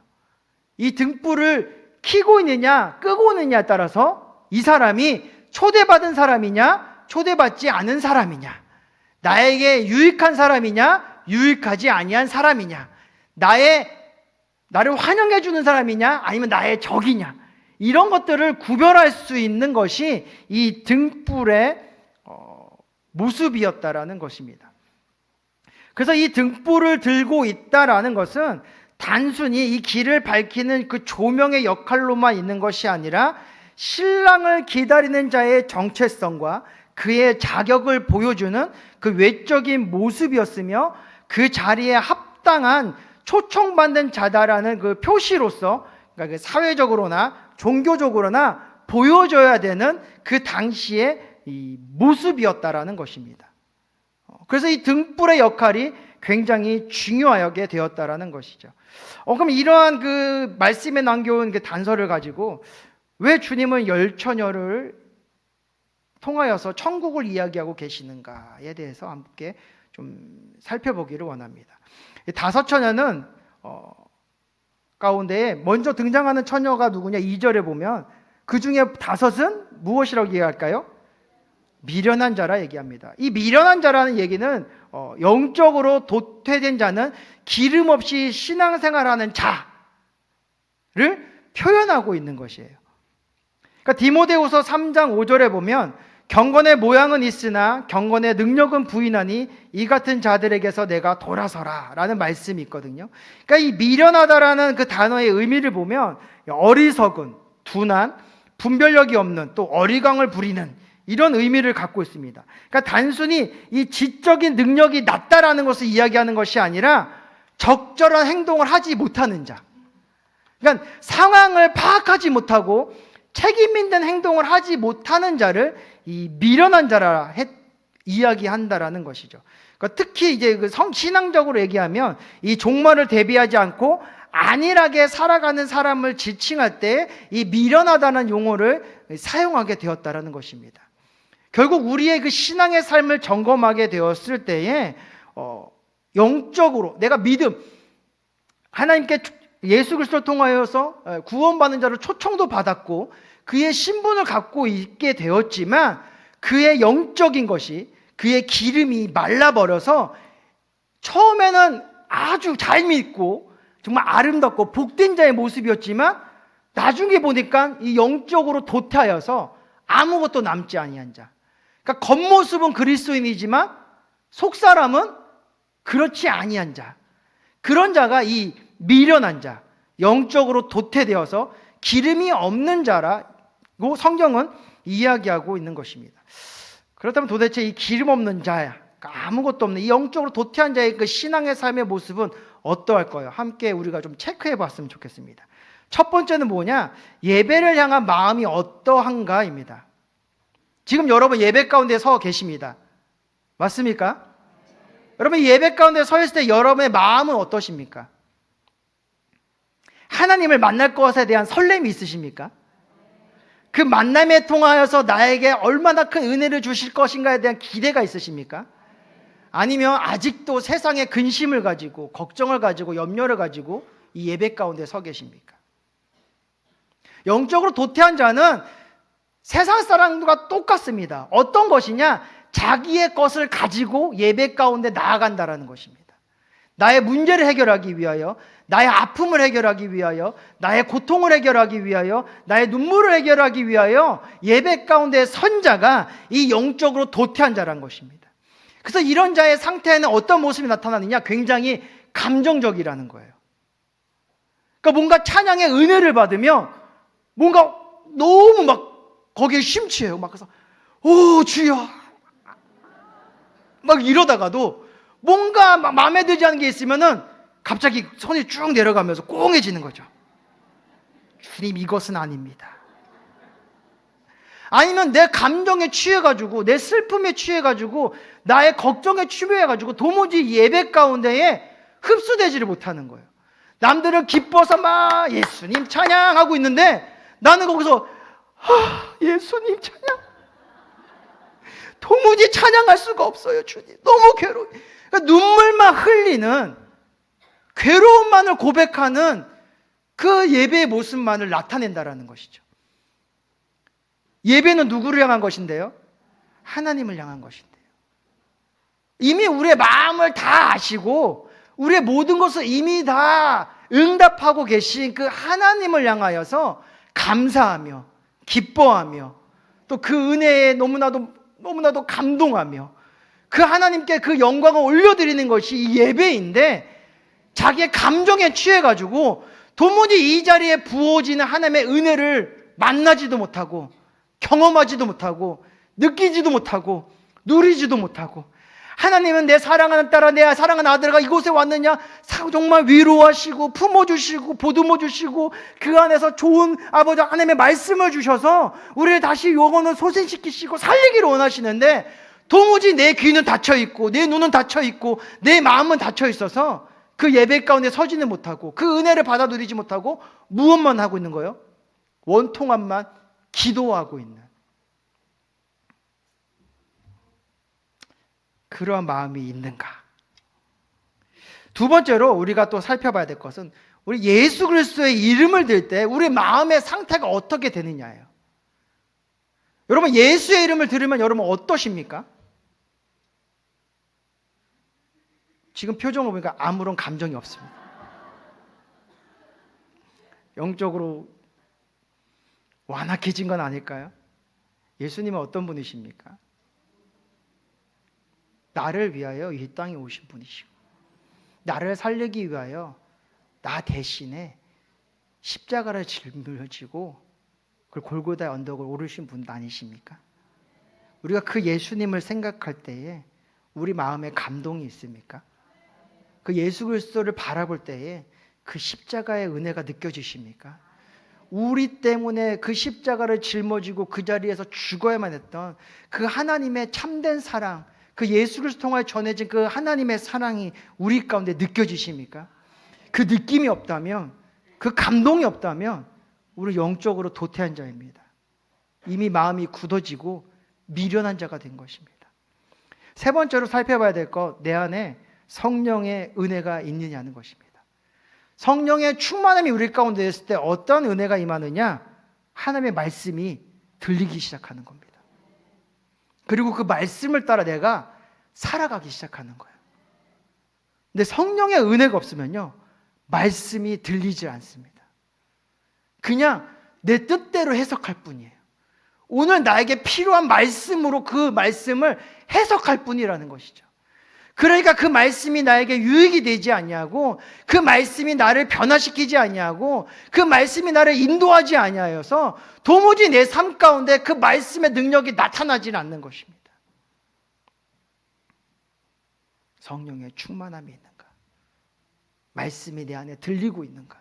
Speaker 5: 이 등불을 켜고 있느냐 끄고 있느냐에 따라서 이 사람이 초대받은 사람이냐 초대받지 않은 사람이냐, 나에게 유익한 사람이냐 유익하지 아니한 사람이냐, 나를 환영해 주는 사람이냐 아니면 나의 적이냐, 이런 것들을 구별할 수 있는 것이 이 등불의 모습이었다라는 것입니다. 그래서 이 등불을 들고 있다라는 것은 단순히 이 길을 밝히는 그 조명의 역할로만 있는 것이 아니라 신랑을 기다리는 자의 정체성과 그의 자격을 보여주는 그 외적인 모습이었으며, 그 자리에 합당한 초청받는 자다라는 그 표시로서, 그러니까 사회적으로나 종교적으로나 보여줘야 되는 그 당시의 이 모습이었다라는 것입니다. 그래서 이 등불의 역할이 굉장히 중요하게 되었다라는 것이죠. 그럼 이러한 그 말씀에 남겨온 그 단서를 가지고 왜 주님은 열처녀를 통하여서 천국을 이야기하고 계시는가에 대해서 함께 좀 살펴보기를 원합니다. 다섯 처녀는 가운데 먼저 등장하는 처녀가 누구냐? 2절에 보면 그 중에 다섯은 무엇이라고 얘기할까요? 미련한 자라 얘기합니다. 이 미련한 자라는 얘기는 영적으로 도태된 자는 기름 없이 신앙생활하는 자를 표현하고 있는 것이에요. 그러니까 디모데후서 3장 5절에 보면 경건의 모양은 있으나 경건의 능력은 부인하니 이 같은 자들에게서 내가 돌아서라 라는 말씀이 있거든요. 그러니까 이 미련하다라는 그 단어의 의미를 보면 어리석은, 둔한, 분별력이 없는, 또 어리광을 부리는 이런 의미를 갖고 있습니다. 그러니까 단순히 이 지적인 능력이 낮다라는 것을 이야기하는 것이 아니라 적절한 행동을 하지 못하는 자, 그러니까 상황을 파악하지 못하고 책임 있는 행동을 하지 못하는 자를 이 미련한 자라 이야기한다라는 것이죠. 그러니까 특히 이제 그 신앙적으로 얘기하면 이 종말을 대비하지 않고 안일하게 살아가는 사람을 지칭할 때 이 미련하다는 용어를 사용하게 되었다라는 것입니다. 결국 우리의 그 신앙의 삶을 점검하게 되었을 때에 영적으로 내가 믿음, 하나님께 예수 그리스도를 통하여서 구원받는 자로 초청도 받았고 그의 신분을 갖고 있게 되었지만 그의 영적인 것이, 그의 기름이 말라버려서 처음에는 아주 잘 믿고 정말 아름답고 복된 자의 모습이었지만 나중에 보니까 이 영적으로 도태하여서 아무것도 남지 아니한 자, 그러니까 겉모습은 그리스도인이지만 속사람은 그렇지 아니한 자, 그런 자가 이 미련한 자, 영적으로 도태되어서 기름이 없는 자라고 성경은 이야기하고 있는 것입니다. 그렇다면 도대체 이 기름 없는 자야, 그러니까 아무것도 없는 이 영적으로 도태한 자의 그 신앙의 삶의 모습은 어떠할까요? 함께 우리가 좀 체크해 봤으면 좋겠습니다. 첫 번째는 뭐냐? 예배를 향한 마음이 어떠한가입니다. 지금 여러분 예배 가운데 서 계십니다. 맞습니까? 여러분 예배 가운데 서 있을 때 여러분의 마음은 어떠십니까? 하나님을 만날 것에 대한 설렘이 있으십니까? 그 만남에 통하여서 나에게 얼마나 큰 은혜를 주실 것인가에 대한 기대가 있으십니까? 아니면 아직도 세상의 근심을 가지고 걱정을 가지고 염려를 가지고 이 예배 가운데 서 계십니까? 영적으로 도태한 자는 세상 사람과 똑같습니다. 어떤 것이냐? 자기의 것을 가지고 예배 가운데 나아간다라는 것입니다. 나의 문제를 해결하기 위하여, 나의 아픔을 해결하기 위하여, 나의 고통을 해결하기 위하여, 나의 눈물을 해결하기 위하여 예배 가운데 선 자가 이 영적으로 도태한 자라는 것입니다. 그래서 이런 자의 상태에는 어떤 모습이 나타나느냐? 굉장히 감정적이라는 거예요. 그러니까 뭔가 찬양의 은혜를 받으며 뭔가 너무 막 거기에 심취해요. 막 그래서 오 주여 막 이러다가도 뭔가 막 마음에 들지 않은 게 있으면은 갑자기 손이 쭉 내려가면서 꽁해지는 거죠. 주님 이것은 아닙니다. 아니면 내 감정에 취해가지고 내 슬픔에 취해가지고 나의 걱정에 취해가지고 도무지 예배 가운데에 흡수되지를 못하는 거예요. 남들은 기뻐서 막 예수님 찬양하고 있는데 나는 거기서 예수님 찬양 도무지 찬양할 수가 없어요. 주님 너무 괴로워. 그러니까 눈물만 흘리는 괴로움만을 고백하는 그 예배의 모습만을 나타낸다라는 것이죠. 예배는 누구를 향한 것인데요? 하나님을 향한 것인데요. 이미 우리의 마음을 다 아시고 우리의 모든 것을 이미 다 응답하고 계신 그 하나님을 향하여서 감사하며 기뻐하며 또 그 은혜에 너무나도 감동하며 그 하나님께 그 영광을 올려드리는 것이 이 예배인데 자기의 감정에 취해가지고 도무지 이 자리에 부어지는 하나님의 은혜를 만나지도 못하고 경험하지도 못하고 느끼지도 못하고 누리지도 못하고 하나님은 내 사랑하는 딸아 내 사랑하는 아들아 이곳에 왔느냐 정말 위로하시고 품어주시고 보듬어주시고 그 안에서 좋은 아버지 하나님의 말씀을 주셔서 우리를 다시 영혼을 소생시키시고 살리기를 원하시는데 도무지 내 귀는 닫혀있고 내 눈은 닫혀있고 내 마음은 닫혀있어서 그 예배 가운데 서지는 못하고 그 은혜를 받아 누리지 못하고 무엇만 하고 있는 거예요? 원통함만 기도하고 있는 그러한 마음이 있는가? 두 번째로 우리가 또 살펴봐야 될 것은 우리 예수 그리스도의 이름을 들 때 우리 마음의 상태가 어떻게 되느냐예요. 여러분 예수의 이름을 들으면 여러분 어떠십니까? 지금 표정을 보니까 아무런 감정이 없습니다. 영적으로 완악해진 건 아닐까요? 예수님은 어떤 분이십니까? 나를 위하여 이 땅에 오신 분이시고 나를 살리기 위하여 나 대신에 십자가를 짊어지고 그 골고다의 언덕을 오르신 분 아니십니까? 우리가 그 예수님을 생각할 때에 우리 마음에 감동이 있습니까? 그 예수 그리스도를 바라볼 때에 그 십자가의 은혜가 느껴지십니까? 우리 때문에 그 십자가를 짊어지고 그 자리에서 죽어야만 했던 그 하나님의 참된 사랑, 그 예수 그리스도 통하여 전해진 그 하나님의 사랑이 우리 가운데 느껴지십니까? 그 느낌이 없다면, 그 감동이 없다면 우리 영적으로 도태한 자입니다. 이미 마음이 굳어지고 미련한 자가 된 것입니다. 세 번째로 살펴봐야 될 것, 내 안에 성령의 은혜가 있느냐는 것입니다. 성령의 충만함이 우리 가운데 있을 때 어떤 은혜가 임하느냐? 하나님의 말씀이 들리기 시작하는 겁니다. 그리고 그 말씀을 따라 내가 살아가기 시작하는 거예요. 근데 성령의 은혜가 없으면요, 말씀이 들리지 않습니다. 그냥 내 뜻대로 해석할 뿐이에요. 오늘 나에게 필요한 말씀으로 그 말씀을 해석할 뿐이라는 것이죠. 그러니까 그 말씀이 나에게 유익이 되지 않냐고, 그 말씀이 나를 변화시키지 않냐고, 그 말씀이 나를 인도하지 않냐여서 도무지 내 삶 가운데 그 말씀의 능력이 나타나지 않는 것입니다. 성령의 충만함이 있는가? 말씀이 내 안에 들리고 있는가?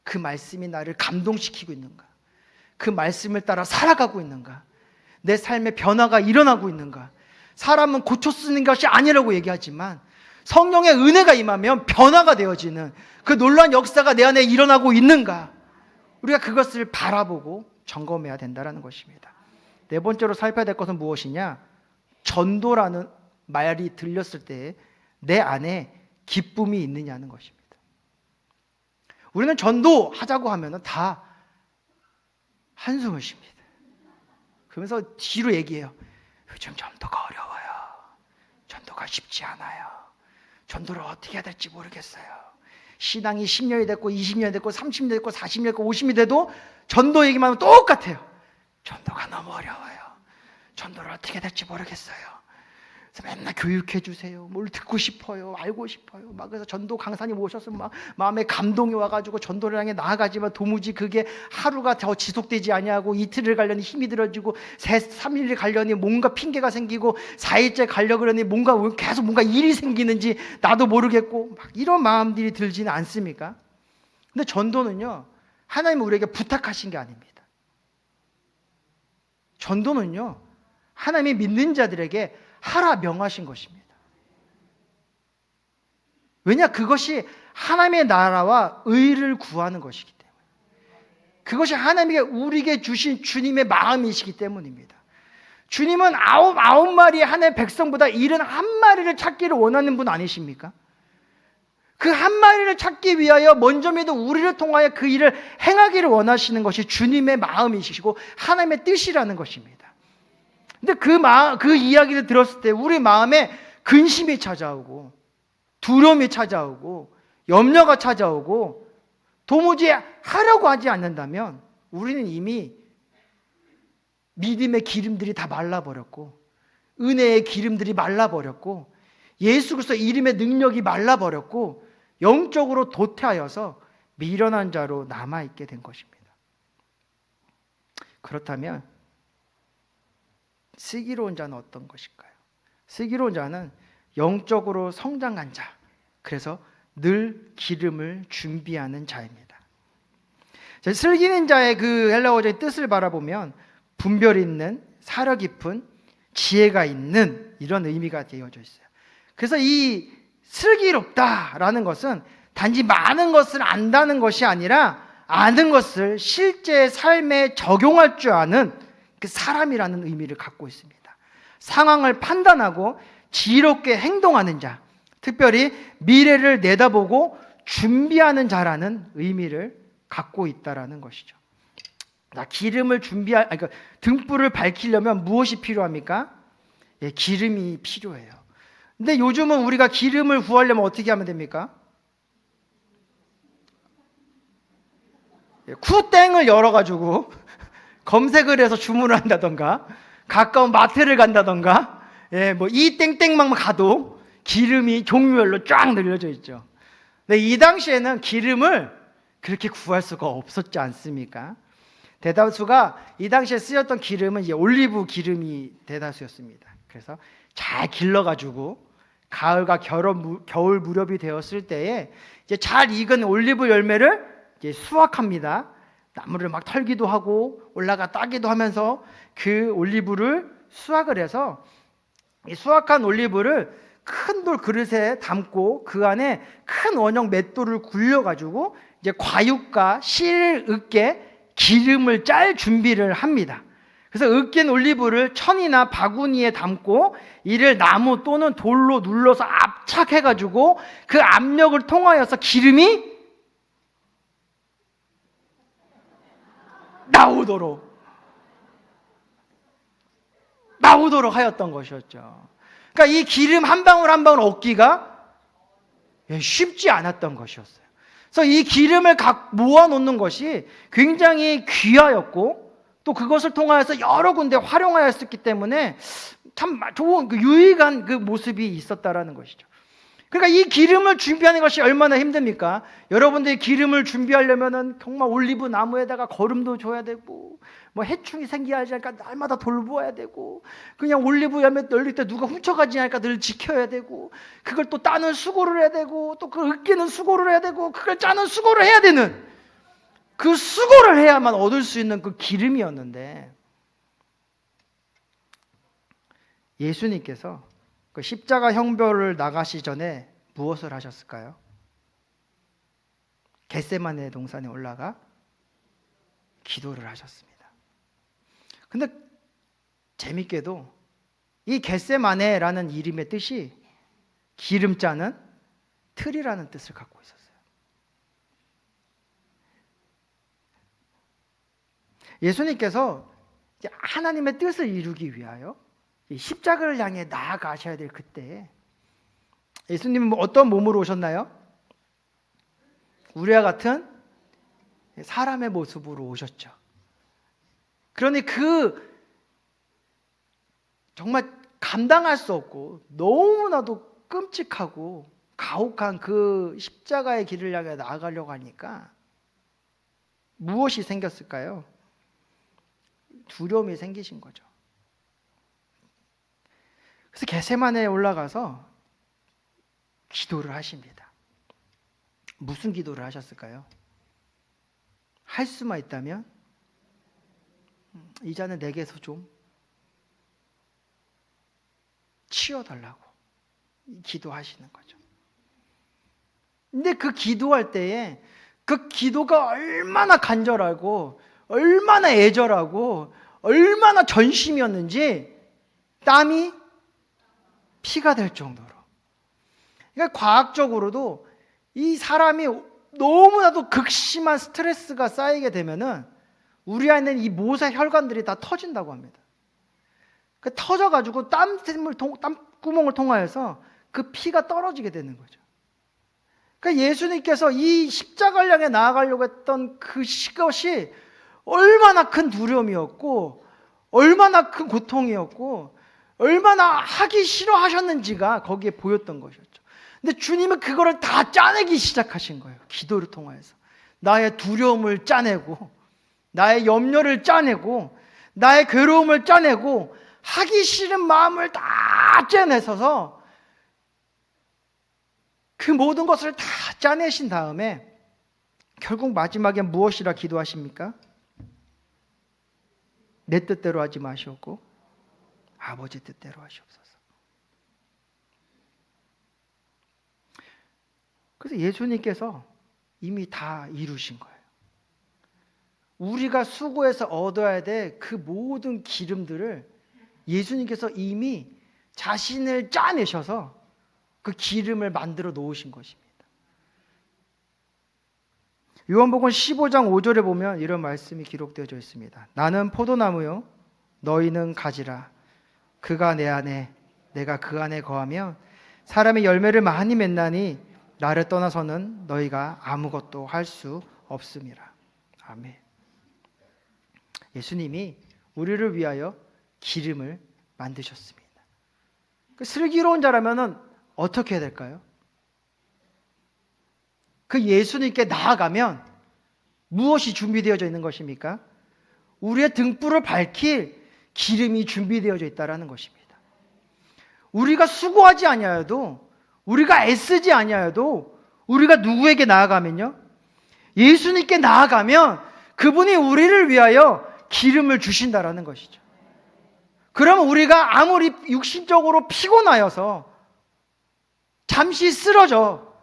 Speaker 5: 그 말씀이 나를 감동시키고 있는가? 그 말씀을 따라 살아가고 있는가? 내 삶의 변화가 일어나고 있는가? 사람은 고쳐 쓰는 것이 아니라고 얘기하지만 성령의 은혜가 임하면 변화가 되어지는 그 놀라운 역사가 내 안에 일어나고 있는가, 우리가 그것을 바라보고 점검해야 된다는 것입니다. 네 번째로 살펴야 될 것은 무엇이냐? 전도라는 말이 들렸을 때 내 안에 기쁨이 있느냐는 것입니다. 우리는 전도하자고 하면 다 한숨을 쉽니다. 그러면서 뒤로 얘기해요. 요즘 전도가 어려워요. 전도가 쉽지 않아요. 전도를 어떻게 해야 될지 모르겠어요. 신앙이 10년이 됐고 20년이 됐고 30년이 됐고 40년이 됐고 50년이 돼도 전도 얘기만 하면 똑같아요. 전도가 너무 어려워요. 전도를 어떻게 해야 될지 모르겠어요. 그래서 맨날 교육해 주세요. 뭘 듣고 싶어요. 알고 싶어요. 막 그래서 전도 강사님 오셨으면 막 마음에 감동이 와가지고 전도를 향해 나아가지만 도무지 그게 하루가 더 지속되지 아니하고 이틀을 가려니 힘이 들어지고 3일을 가려니 뭔가 핑계가 생기고 4일째 가려고 그러니 뭔가 계속 뭔가 일이 생기는지 나도 모르겠고 막 이런 마음들이 들지는 않습니까? 근데 전도는요, 하나님은 우리에게 부탁하신 게 아닙니다. 전도는요, 하나님이 믿는 자들에게 하라 명하신 것입니다. 왜냐? 그것이 하나님의 나라와 의를 구하는 것이기 때문에, 그것이 하나님께 우리에게 주신 주님의 마음이시기 때문입니다. 주님은 아홉 마리의 하나님의 백성보다 71마리를 찾기를 원하는 분 아니십니까? 그 한 마리를 찾기 위하여 먼저 믿은 우리를 통하여 그 일을 행하기를 원하시는 것이 주님의 마음이시고 하나님의 뜻이라는 것입니다. 근데 그 이야기를 들었을 때 우리 마음에 근심이 찾아오고 두려움이 찾아오고 염려가 찾아오고 도무지 하려고 하지 않는다면 우리는 이미 믿음의 기름들이 다 말라버렸고 은혜의 기름들이 말라버렸고 예수 그리스도 이름의 능력이 말라버렸고 영적으로 도태하여서 미련한 자로 남아있게 된 것입니다. 그렇다면 슬기로운 자는 어떤 것일까요? 슬기로운 자는 영적으로 성장한 자, 그래서 늘 기름을 준비하는 자입니다. 슬기는 자의 그 헬라어의 뜻을 바라보면 분별 있는, 사려 깊은, 지혜가 있는 이런 의미가 되어져 있어요. 그래서 이 슬기롭다라는 것은 단지 많은 것을 안다는 것이 아니라 아는 것을 실제 삶에 적용할 줄 아는 그 사람이라는 의미를 갖고 있습니다. 상황을 판단하고 지혜롭게 행동하는 자, 특별히 미래를 내다보고 준비하는 자라는 의미를 갖고 있다라는 것이죠. 기름을 그러니까 등불을 밝히려면 무엇이 필요합니까? 예, 기름이 필요해요. 근데 요즘은 우리가 기름을 구하려면 어떻게 하면 됩니까? 쿠땡을 열어가지고 검색을 해서 주문을 한다던가 가까운 마트를 간다던가 이 땡땡만 가도 기름이 종류별로 쫙 늘려져 있죠. 근데 이 당시에는 기름을 그렇게 구할 수가 없었지 않습니까? 대다수가 이 당시에 쓰였던 기름은 이제 올리브 기름이 대다수였습니다. 그래서 잘 길러가지고 가을과 겨울 무렵이 되었을 때에 이제 잘 익은 올리브 열매를 이제 수확합니다. 나무를 막 털기도 하고 올라가 따기도 하면서 그 올리브를 수확을 해서 이 수확한 올리브를 큰 돌 그릇에 담고 그 안에 큰 원형 맷돌을 굴려가지고 이제 과육과 씨를 으깨 기름을 짤 준비를 합니다. 그래서 으깬 올리브를 천이나 바구니에 담고 이를 나무 또는 돌로 눌러서 압착해가지고 그 압력을 통하여서 기름이 나오도록 하였던 것이었죠. 그러니까 이 기름 한 방울 한 방울 얻기가 쉽지 않았던 것이었어요. 그래서 이 기름을 모아놓는 것이 굉장히 귀하였고 또 그것을 통하여서 여러 군데 활용하였기 때문에 참 좋은 유익한 그 모습이 있었다라는 것이죠. 그러니까 이 기름을 준비하는 것이 얼마나 힘듭니까? 여러분들이 기름을 준비하려면은 정말 올리브 나무에다가 거름도 줘야 되고 뭐 해충이 생기지 않을까 날마다 돌보아야 되고 그냥 올리브 열매 널릴 때 누가 훔쳐가지 않을까 늘 지켜야 되고 그걸 또 따는 수고를 해야 되고 또 그걸 으깨는 수고를 해야 되고 그걸 짜는 수고를 해야 되는 그 수고를 해야만 얻을 수 있는 그 기름이었는데 예수님께서 그 십자가 형벌을 나가시 전에 무엇을 하셨을까요? 겟세마네 동산에 올라가 기도를 하셨습니다. 근데 재밌게도 이 겟세마네라는 이름의 뜻이 기름 짜는 틀이라는 뜻을 갖고 있었어요. 예수님께서 하나님의 뜻을 이루기 위하여 이 십자가를 향해 나아가셔야 될 그때에 예수님은 어떤 몸으로 오셨나요? 우리와 같은 사람의 모습으로 오셨죠. 그러니 그 정말 감당할 수 없고 너무나도 끔찍하고 가혹한 그 십자가의 길을 향해 나아가려고 하니까 무엇이 생겼을까요? 두려움이 생기신 거죠. 그래서 겟세마네에 올라가서 기도를 하십니다. 무슨 기도를 하셨을까요? 할 수만 있다면 이 잔을 내게서 좀 치워달라고 기도하시는 거죠. 근데 그 기도할 때에 그 기도가 얼마나 간절하고 얼마나 애절하고 얼마나 전심이었는지 땀이 피가 될 정도로. 그러니까 과학적으로도 이 사람이 너무나도 극심한 스트레스가 쌓이게 되면은 우리 안에 있는 이 모세 혈관들이 다 터진다고 합니다. 그 터져가지고 땀구멍을 통하여서 그 피가 떨어지게 되는 거죠. 그러니까 예수님께서 이 십자가를 향해 나아가려고 했던 그것이 얼마나 큰 두려움이었고 얼마나 큰 고통이었고 얼마나 하기 싫어하셨는지가 거기에 보였던 것이었죠. 근데 주님은 그거를 다 짜내기 시작하신 거예요. 기도를 통하여서 나의 두려움을 짜내고 나의 염려를 짜내고 나의 괴로움을 짜내고 하기 싫은 마음을 다 짜내서서 그 모든 것을 다 짜내신 다음에 결국 마지막에 무엇이라 기도하십니까? 내 뜻대로 하지 마시옵고 아버지 뜻대로 하시옵소서. 그래서 예수님께서 이미 다 이루신 거예요. 우리가 수고해서 얻어야 될 그 모든 기름들을 예수님께서 이미 자신을 짜내셔서 그 기름을 만들어 놓으신 것입니다. 요한복음 15장 5절에 보면 이런 말씀이 기록되어져 있습니다. 나는 포도나무요 너희는 가지라. 그가 내 안에 내가 그 안에 거하면 사람의 열매를 많이 맺나니 나를 떠나서는 너희가 아무것도 할 수 없음이라. 아멘. 예수님이 우리를 위하여 기름을 만드셨습니다. 그 슬기로운 자라면은 어떻게 해야 될까요? 그 예수님께 나아가면 무엇이 준비되어져 있는 것입니까? 우리의 등불을 밝힐 기름이 준비되어져 있다라는 것입니다. 우리가 수고하지 아니하여도 우리가 애쓰지 아니하여도 우리가 누구에게 나아가면요? 예수님께 나아가면 그분이 우리를 위하여 기름을 주신다라는 것이죠. 그러면 우리가 아무리 육신적으로 피곤하여서 잠시 쓰러져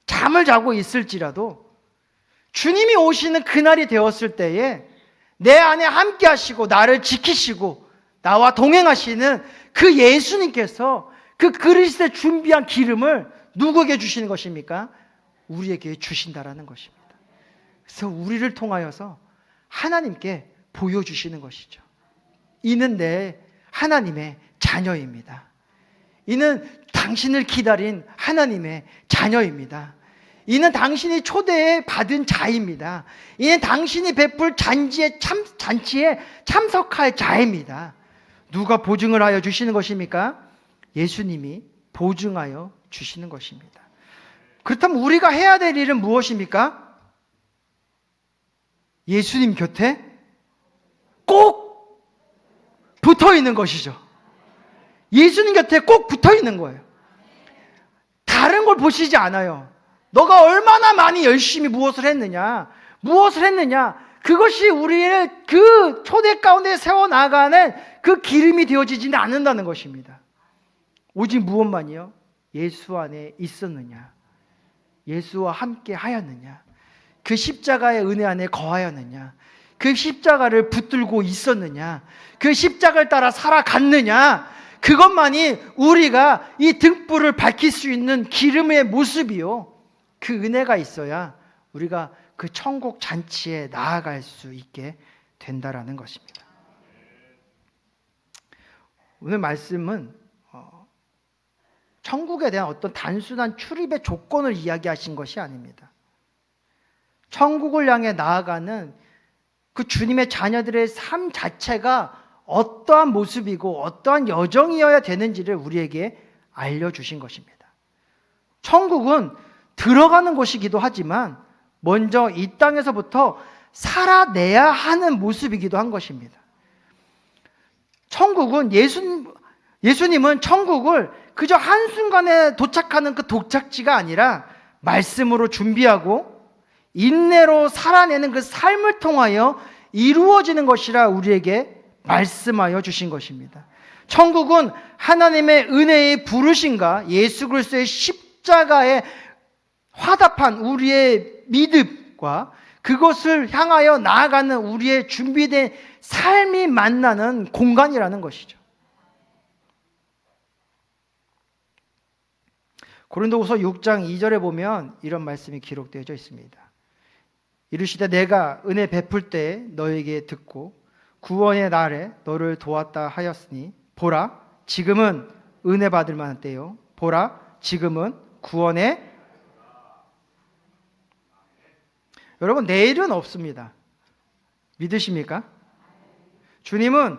Speaker 5: 잠을 자고 있을지라도 주님이 오시는 그날이 되었을 때에 내 안에 함께 하시고 나를 지키시고 나와 동행하시는 그 예수님께서 그 그리스도의 준비한 기름을 누구에게 주시는 것입니까? 우리에게 주신다라는 것입니다. 그래서 우리를 통하여서 하나님께 보여주시는 것이죠. 이는 내 하나님의 자녀입니다. 이는 당신을 기다린 하나님의 자녀입니다. 이는 당신이 초대에 받은 자입니다. 이는 당신이 베풀 잔치에 참석할 자입니다. 누가 보증을 하여 주시는 것입니까? 예수님이 보증하여 주시는 것입니다. 그렇다면 우리가 해야 될 일은 무엇입니까? 예수님 곁에 꼭 붙어 있는 것이죠. 예수님 곁에 꼭 붙어 있는 거예요. 다른 걸 보시지 않아요. 너가 얼마나 많이 열심히 무엇을 했느냐, 그것이 우리를 그 초대 가운데 세워나가는 그 기름이 되어지지는 않는다는 것입니다. 오직 무엇만이요? 예수 안에 있었느냐, 예수와 함께 하였느냐, 그 십자가의 은혜 안에 거하였느냐, 그 십자가를 붙들고 있었느냐, 그 십자가를 따라 살아갔느냐, 그것만이 우리가 이 등불을 밝힐 수 있는 기름의 모습이요, 그 은혜가 있어야 우리가 그 천국 잔치에 나아갈 수 있게 된다라는 것입니다. 오늘 말씀은 천국에 대한 어떤 단순한 출입의 조건을 이야기하신 것이 아닙니다. 천국을 향해 나아가는 그 주님의 자녀들의 삶 자체가 어떠한 모습이고 어떠한 여정이어야 되는지를 우리에게 알려주신 것입니다. 천국은 들어가는 곳이기도 하지만 먼저 이 땅에서부터 살아내야 하는 모습이기도 한 것입니다. 천국은 예수님은 천국을 그저 한순간에 도착하는 그 도착지가 아니라 말씀으로 준비하고 인내로 살아내는 그 삶을 통하여 이루어지는 것이라 우리에게 말씀하여 주신 것입니다. 천국은 하나님의 은혜의 부르심과 예수 그리스도의 십자가에 화답한 우리의 믿음과 그것을 향하여 나아가는 우리의 준비된 삶이 만나는 공간이라는 것이죠. 고린도후서 6장 2절에 보면 이런 말씀이 기록되어져 있습니다. 이르시되 내가 은혜 베풀 때 너에게 듣고 구원의 날에 너를 도왔다 하였으니 보라 지금은 은혜 받을 만한 때요 보라 지금은 구원의 여러분 내일은 없습니다. 믿으십니까? 주님은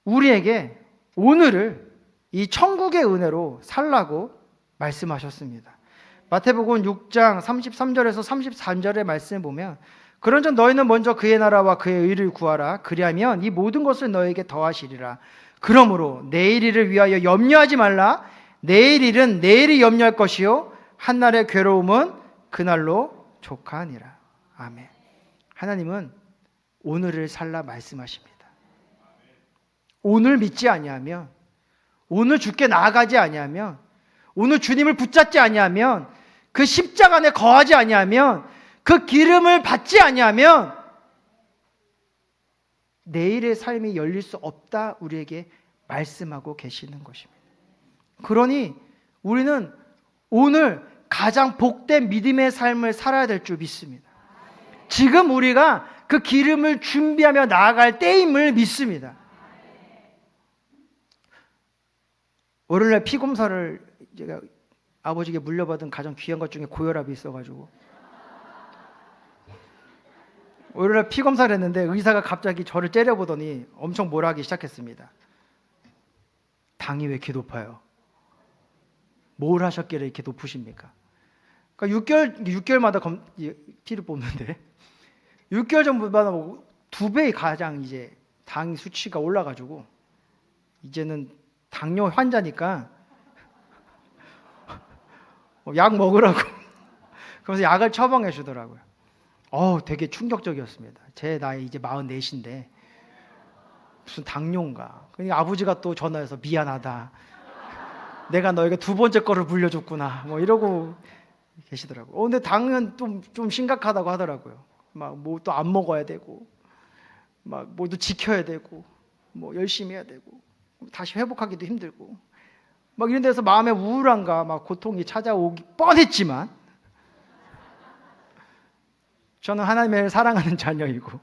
Speaker 5: 우리에게 오늘을 이 천국의 은혜로 살라고 말씀하셨습니다. 마태복음 6장 33절에서 33절의 말씀을 보면 그런즉 너희는 먼저 그의 나라와 그의 의를 구하라. 그리하면 이 모든 것을 너에게 더하시리라. 그러므로 내일 일을 위하여 염려하지 말라. 내일 일은 내일이 염려할 것이요 한날의 괴로움은 그날로 족하니라. 아멘. 하나님은 오늘을 살라 말씀하십니다. 오늘 믿지 아니하면, 오늘 주께 나아가지 아니하면, 오늘 주님을 붙잡지 아니하면, 그 십자가 안에 거하지 아니하면, 그 기름을 받지 아니하면 내일의 삶이 열릴 수 없다 우리에게 말씀하고 계시는 것입니다. 그러니 우리는 오늘 가장 복된 믿음의 삶을 살아야 될 줄 믿습니다. 지금 우리가 그 기름을 준비하며 나아갈 때임을 믿습니다. 월요일날 피검사를 제가 아버지에게 물려받은 가장 귀한 것 중에 고혈압이 있어가지고 월요일날 피검사를 했는데 의사가 갑자기 저를 째려보더니 엄청 뭐라 하기 시작했습니다. 당이 왜 이렇게 높아요? 뭘 하셨길래 이렇게 높으십니까? 그러니까 6개월마다 피를 뽑는데 6개월 전보다 2배 가장 이제 당 수치가 올라가지고 이제는 당뇨 환자니까 약 먹으라고 그러면서 약을 처방해 주더라고요. 되게 충격적이었습니다. 제 나이 이제 44인데 무슨 당뇨인가. 그러니까 아버지가 또 전화해서 미안하다. 내가 너에게 2번째 거를 물려줬구나. 뭐 이러고 계시더라고요. 근데 당은 좀 심각하다고 하더라고요. 막 뭐 또 안 먹어야 되고, 막 뭐도 지켜야 되고, 뭐 열심히 해야 되고, 다시 회복하기도 힘들고, 막 이런 데서 마음의 우울함과 막 고통이 찾아오기 뻔했지만, 저는 하나님을 사랑하는 자녀이고,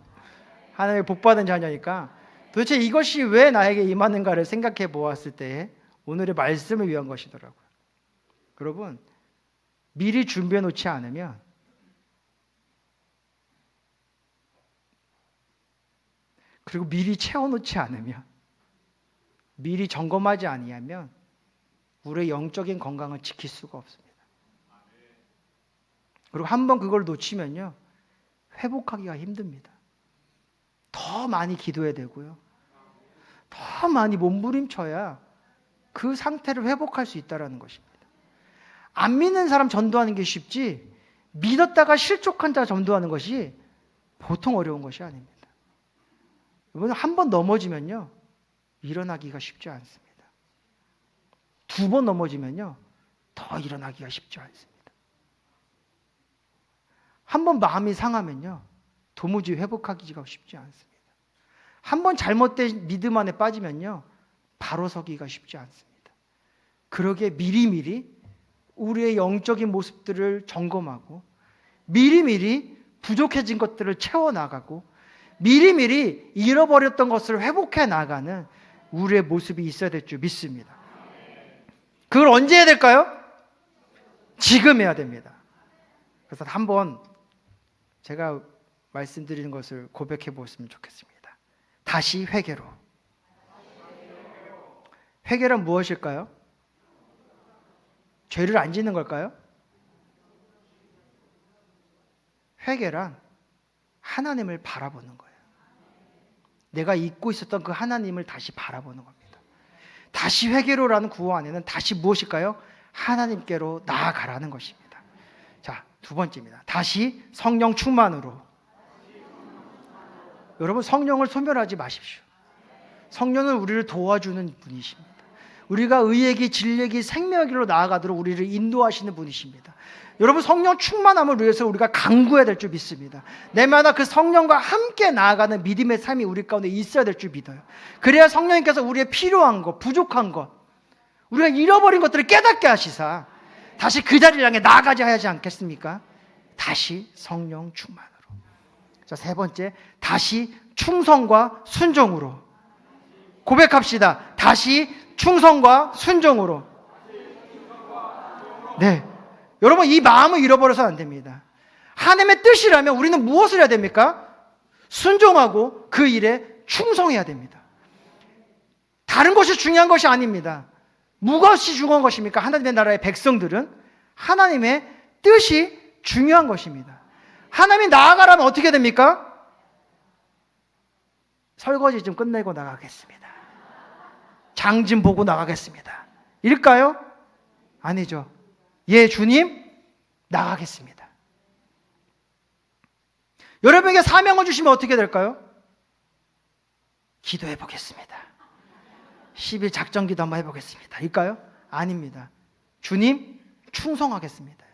Speaker 5: 하나님의 복받은 자녀니까 도대체 이것이 왜 나에게 임하는가를 생각해 보았을 때 오늘의 말씀을 위한 것이더라고요. 여러분, 미리 준비해 놓지 않으면 그리고 미리 채워 놓지 않으면 미리 점검하지 아니하면 우리의 영적인 건강을 지킬 수가 없습니다. 그리고 한번 그걸 놓치면요 회복하기가 힘듭니다. 더 많이 기도해야 되고요. 더 많이 몸부림쳐야 그 상태를 회복할 수 있다는 것입니다. 안 믿는 사람 전도하는 게 쉽지 믿었다가 실족한 자 전도하는 것이 보통 어려운 것이 아닙니다. 이번에 한 번 넘어지면요, 일어나기가 쉽지 않습니다. 2번 넘어지면요, 더 일어나기가 쉽지 않습니다. 한 번 마음이 상하면요, 도무지 회복하기가 쉽지 않습니다. 한 번 잘못된 믿음 안에 빠지면요, 바로 서기가 쉽지 않습니다. 그러기에 미리미리 우리의 영적인 모습들을 점검하고, 미리미리 부족해진 것들을 채워나가고, 미리미리 잃어버렸던 것을 회복해 나가는 우리의 모습이 있어야 될 줄 믿습니다. 그걸 언제 해야 될까요? 지금 해야 됩니다. 그래서 한번 제가 말씀드리는 것을 고백해 보았으면 좋겠습니다. 다시 회개로. 회개란 무엇일까요? 죄를 안 짓는 걸까요? 회개란 하나님을 바라보는 거예요. 내가 잊고 있었던 그 하나님을 다시 바라보는 겁니다. 다시 회개로라는 구호 안에는 다시 무엇일까요? 하나님께로 나아가라는 것입니다. 자, 2번째입니다. 다시 성령 충만으로. 여러분, 성령을 소멸하지 마십시오. 성령은 우리를 도와주는 분이십니다. 우리가 의에게 진리에게 생명에게로 나아가도록 우리를 인도하시는 분이십니다. 여러분, 성령 충만함을 위해서 우리가 간구해야 될 줄 믿습니다. 내마다 그 성령과 함께 나아가는 믿음의 삶이 우리 가운데 있어야 될 줄 믿어요. 그래야 성령님께서 우리의 필요한 것, 부족한 것, 우리가 잃어버린 것들을 깨닫게 하시사 다시 그 자리를 향해 나아가자 하지 않겠습니까? 다시 성령 충만으로. 자, 3번째, 다시 충성과 순종으로. 고백합시다. 다시 충성과 순종으로. 네, 여러분, 이 마음을 잃어버려서는 안 됩니다. 하나님의 뜻이라면 우리는 무엇을 해야 됩니까? 순종하고 그 일에 충성해야 됩니다. 다른 것이 중요한 것이 아닙니다. 무엇이 중요한 것입니까? 하나님의 나라의 백성들은 하나님의 뜻이 중요한 것입니다. 하나님이 나아가라면 어떻게 됩니까? 설거지 좀 끝내고 나가겠습니다. 장 좀 보고 나가겠습니다. 일까요? 아니죠. 예, 주님, 나가겠습니다. 여러분에게 사명을 주시면 어떻게 될까요? 기도해 보겠습니다. 10일 작전기도 한번 해보겠습니다. 일까요? 아닙니다. 주님, 충성하겠습니다.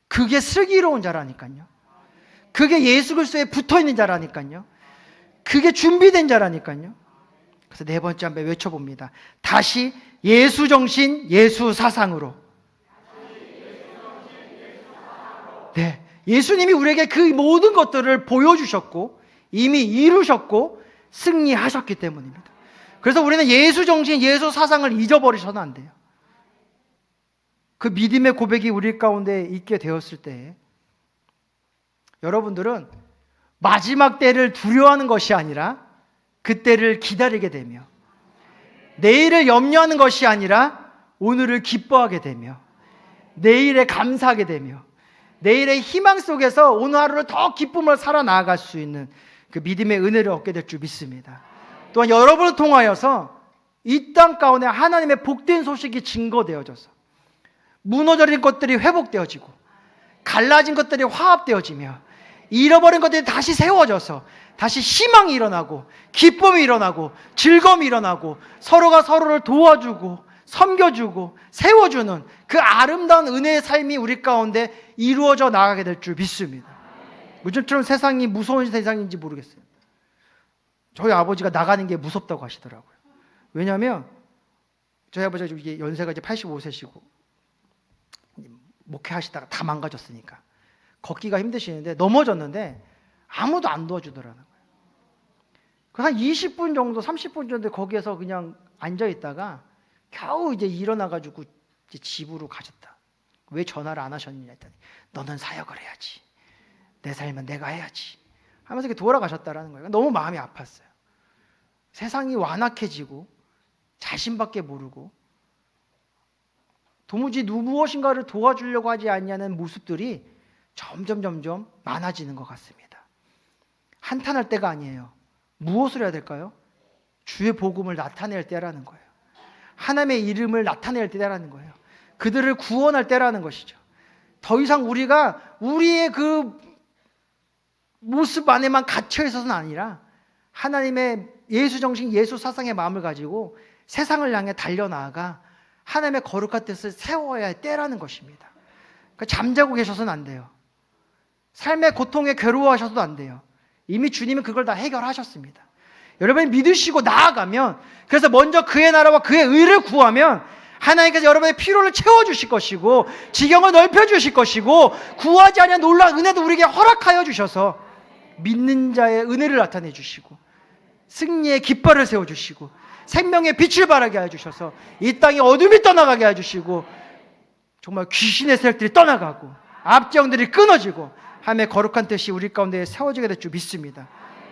Speaker 5: 그게 슬기로운 자라니까요. 그게 예수 그리스도에 붙어있는 자라니까요. 그게 준비된 자라니까요. 그래서 4번째 한번 외쳐봅니다. 다시 예수 정신, 예수 사상으로. 네, 예수님이 우리에게 그 모든 것들을 보여주셨고 이미 이루셨고 승리하셨기 때문입니다. 그래서 우리는 예수 정신, 예수 사상을 잊어버리셔서는 안 돼요. 그 믿음의 고백이 우리 가운데 있게 되었을 때 여러분들은 마지막 때를 두려워하는 것이 아니라 그 때를 기다리게 되며, 내일을 염려하는 것이 아니라 오늘을 기뻐하게 되며, 내일에 감사하게 되며, 내일의 희망 속에서 오늘 하루를 더 기쁨으로 살아나갈 수 있는 그 믿음의 은혜를 얻게 될 줄 믿습니다. 또한 여러분을 통하여서 이 땅 가운데 하나님의 복된 소식이 증거되어져서 무너져진 것들이 회복되어지고, 갈라진 것들이 화합되어지며, 잃어버린 것들이 다시 세워져서 다시 희망이 일어나고, 기쁨이 일어나고, 즐거움이 일어나고, 서로가 서로를 도와주고 섬겨주고 세워주는 그 아름다운 은혜의 삶이 우리 가운데 이루어져 나가게 될 줄 믿습니다. 요즘처럼 세상이 무서운 세상인지 모르겠어요. 저희 아버지가 나가는 게 무섭다고 하시더라고요. 왜냐하면 저희 아버지가 이제 연세가 이제 85세시고 목회하시다가 다 망가졌으니까 걷기가 힘드시는데 넘어졌는데 아무도 안 도와주더라는 거예요. 한 20분 정도, 30분 정도 거기에서 그냥 앉아 있다가 겨우 이제 일어나가지고 이제 집으로 가셨다. 왜 전화를 안 하셨느냐 했더니 너는 사역을 해야지. 내 삶은 내가 해야지. 하면서 이렇게 돌아가셨다라는 거예요. 너무 마음이 아팠어요. 세상이 완악해지고 자신밖에 모르고 도무지 무엇인가를 도와주려고 하지 않냐는 모습들이 점점 많아지는 것 같습니다. 한탄할 때가 아니에요. 무엇을 해야 될까요? 주의 복음을 나타낼 때라는 거예요. 하나님의 이름을 나타낼 때라는 거예요. 그들을 구원할 때라는 것이죠. 더 이상 우리가 우리의 그 모습 안에만 갇혀 있어서는 아니라 하나님의 예수 정신, 예수 사상의 마음을 가지고 세상을 향해 달려나아가 하나님의 거룩한 뜻을 세워야 할 때라는 것입니다. 그러니까 잠자고 계셔서는 안 돼요. 삶의 고통에 괴로워하셔도 안 돼요. 이미 주님은 그걸 다 해결하셨습니다. 여러분이 믿으시고 나아가면, 그래서 먼저 그의 나라와 그의 의를 구하면 하나님께서 여러분의 필요를 채워주실 것이고 지경을 넓혀주실 것이고 구하지 않은 놀라운 은혜도 우리에게 허락하여 주셔서 믿는 자의 은혜를 나타내 주시고 승리의 깃발을 세워주시고 생명의 빛을 발하게 해주셔서 이 땅에 어둠이 떠나가게 해주시고 정말 귀신의 세력들이 떠나가고 압제형들이 끊어지고 하나님의 거룩한 뜻이 우리 가운데 세워지게 될 줄 믿습니다.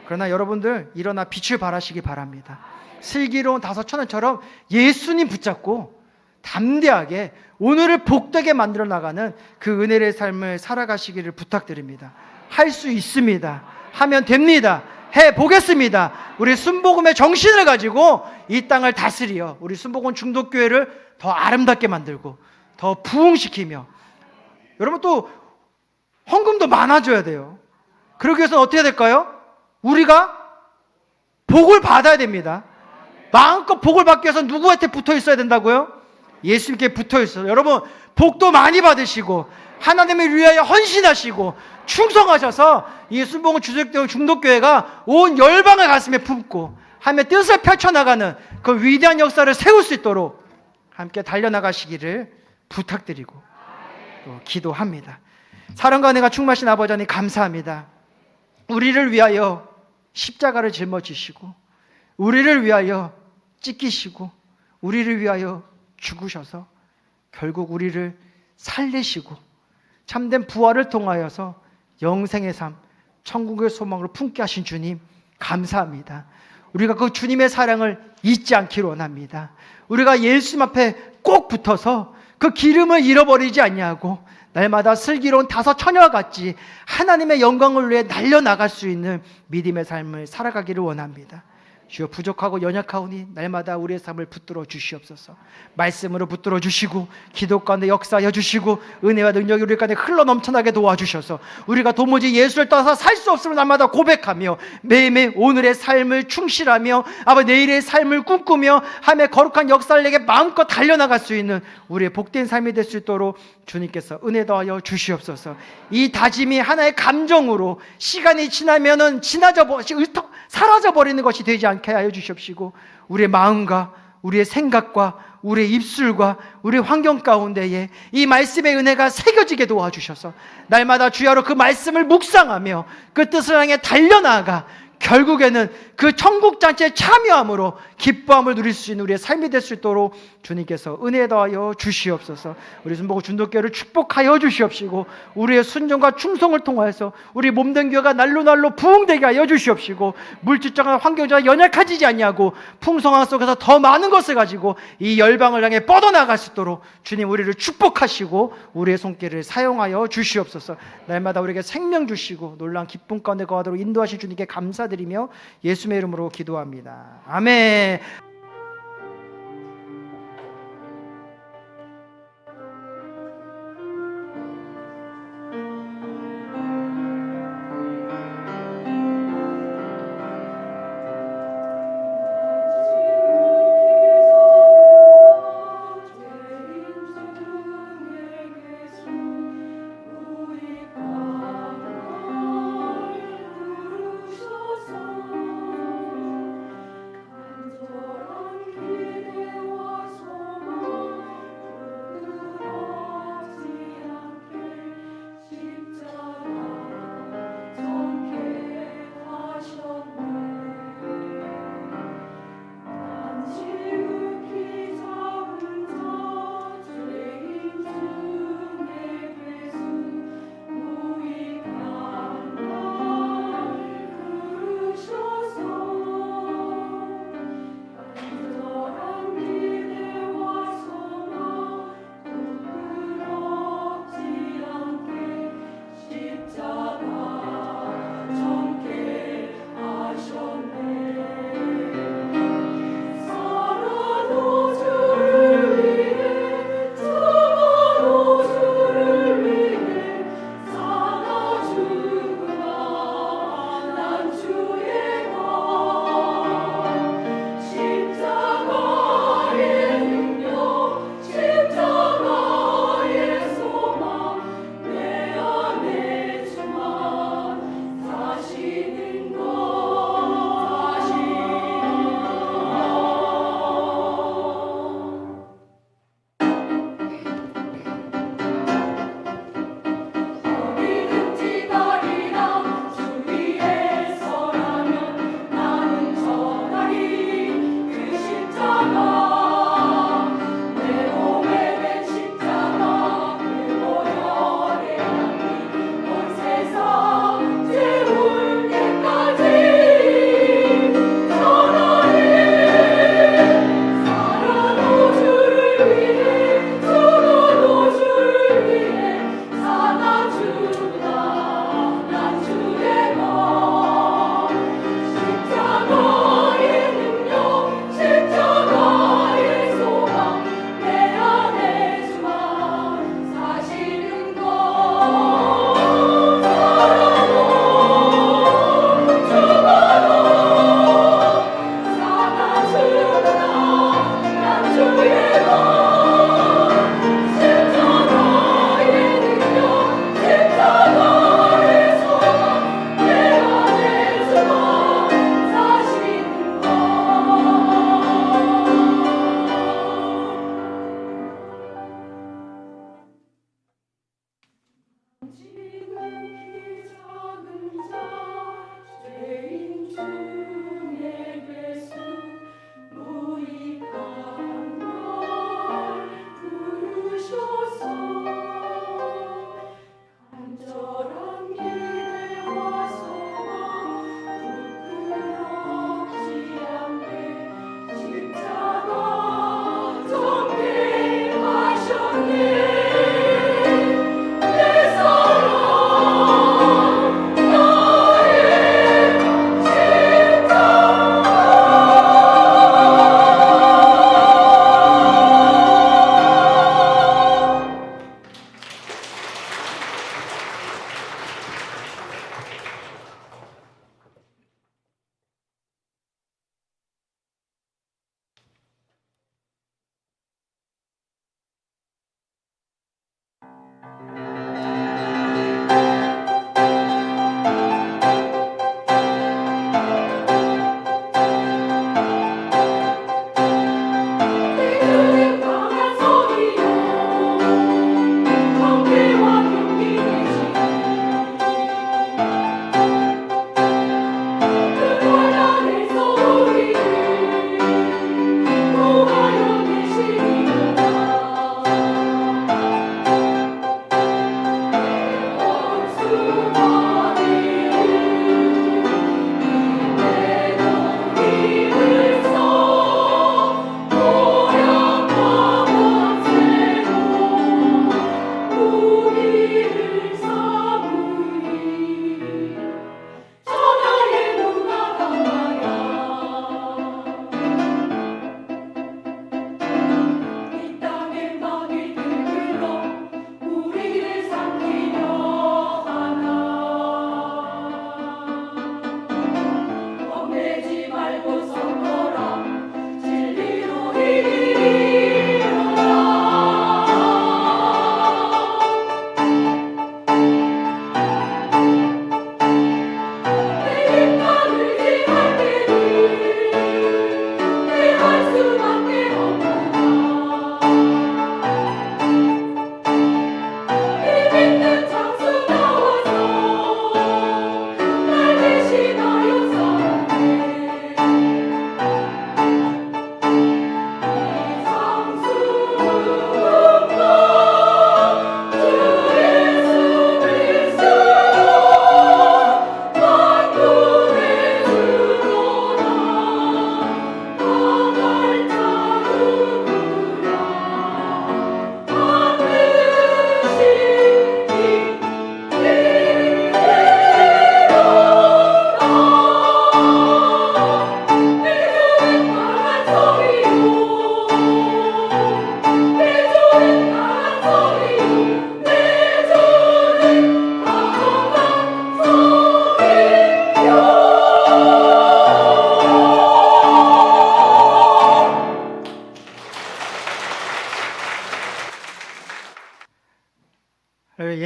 Speaker 5: 그러나 여러분들 일어나 빛을 발하시기 바랍니다. 슬기로운 5처녀처럼 예수님 붙잡고 담대하게 오늘을 복되게 만들어 나가는 그 은혜의 삶을 살아가시기를 부탁드립니다. 할 수 있습니다. 하면 됩니다. 해보겠습니다. 우리 순복음의 정신을 가지고 이 땅을 다스려 우리 순복음 중독교회를 더 아름답게 만들고 더 부흥시키며, 여러분 또 헌금도 많아져야 돼요. 그러기 위해서는 어떻게 해야 될까요? 우리가 복을 받아야 됩니다. 마음껏 복을 받기 위해서 누구한테 붙어 있어야 된다고요? 예수님께 붙어 있어요. 여러분 복도 많이 받으시고 하나님을 위하여 헌신하시고 충성하셔서 이 순복음 중독교회가 온 열방을 가슴에 품고 하나님의 뜻을 펼쳐나가는 그 위대한 역사를 세울 수 있도록 함께 달려나가시기를 부탁드리고 또 기도합니다. 사랑과 은혜가 충만하신 아버지 하나님 감사합니다. 우리를 위하여 십자가를 짊어지시고 우리를 위하여 찢기시고 우리를 위하여 죽으셔서 결국 우리를 살리시고 참된 부활을 통하여서 영생의 삶, 천국의 소망으로 품게 하신 주님 감사합니다. 우리가 그 주님의 사랑을 잊지 않기를 원합니다. 우리가 예수님 앞에 꼭 붙어서 그 기름을 잃어버리지 않냐고 날마다 슬기로운 5처녀와 같이 하나님의 영광을 위해 날려나갈 수 있는 믿음의 삶을 살아가기를 원합니다. 주여 부족하고 연약하오니 날마다 우리의 삶을 붙들어 주시옵소서. 말씀으로 붙들어 주시고 기도 가운데 역사하여 주시고 은혜와 능력이 우리 가운데 흘러 넘쳐나게 도와주셔서 우리가 도무지 예수를 떠나서 살 수 없음을 날마다 고백하며 매일매일 오늘의 삶을 충실하며 아버지 내일의 삶을 꿈꾸며 하나님의 거룩한 역사를 내게 마음껏 달려나갈 수 있는 우리의 복된 삶이 될 수 있도록 주님께서 은혜 더하여 주시옵소서. 이 다짐이 하나의 감정으로 시간이 지나면은 사라져 버리는 것이 되지 않게 하여 주시옵시고 우리의 마음과 우리의 생각과 우리의 입술과 우리의 환경 가운데에 이 말씀의 은혜가 새겨지게 도와주셔서 날마다 주야로 그 말씀을 묵상하며 그 뜻을 향해 달려나가 결국에는 그 천국 잔치에 참여함으로 기뻐함을 누릴 수 있는 우리의 삶이 될 수 있도록 주님께서 은혜 더하여 주시옵소서. 우리 순복음 중독교회를 축복하여 주시옵시고 우리의 순종과 충성을 통하여서 우리 몸된 교회가 날로 부흥되게 하여 주시옵시고 물질적인 환경적으로 연약해지지 않냐고 풍성함 속에서 더 많은 것을 가지고 이 열방을 향해 뻗어나갈 수 있도록 주님 우리를 축복하시고 우리의 손길을 사용하여 주시옵소서. 날마다 우리에게 생명 주시고 놀라운 기쁨 가운데 거하도록 인도하신 주님께 감사드리며 예수의 이름으로 기도합니다. 아멘.
Speaker 2: 우리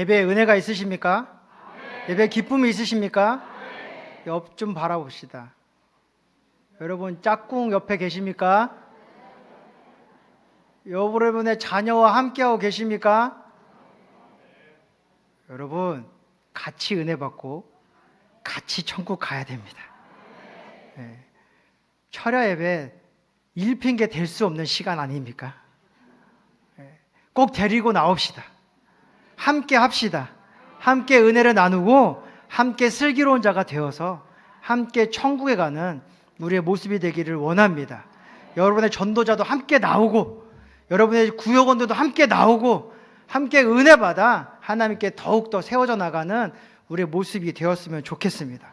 Speaker 5: 예배에 은혜가 있으십니까? 예배에 기쁨이 있으십니까? 옆 좀 바라봅시다. 여러분 짝꿍 옆에 계십니까? 여러분의 자녀와 함께하고 계십니까? 여러분 같이 은혜 받고 같이 천국 가야 됩니다. 네. 철야 예배 일핑계 될 수 없는 시간 아닙니까? 네. 꼭 데리고 나옵시다. 함께 합시다. 함께 은혜를 나누고 함께 슬기로운 자가 되어서 함께 천국에 가는 우리의 모습이 되기를 원합니다. 여러분의 전도자도 함께 나오고 여러분의 구역원들도 함께 나오고 함께 은혜 받아 하나님께 더욱더 세워져 나가는 우리의 모습이 되었으면 좋겠습니다.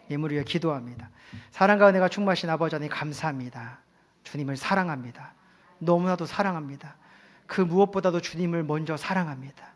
Speaker 5: 예물 위해 기도합니다. 사랑과 은혜가 충만하신 아버지 하나님 감사합니다. 주님을 사랑합니다. 너무나도 사랑합니다. 그 무엇보다도 주님을 먼저 사랑합니다.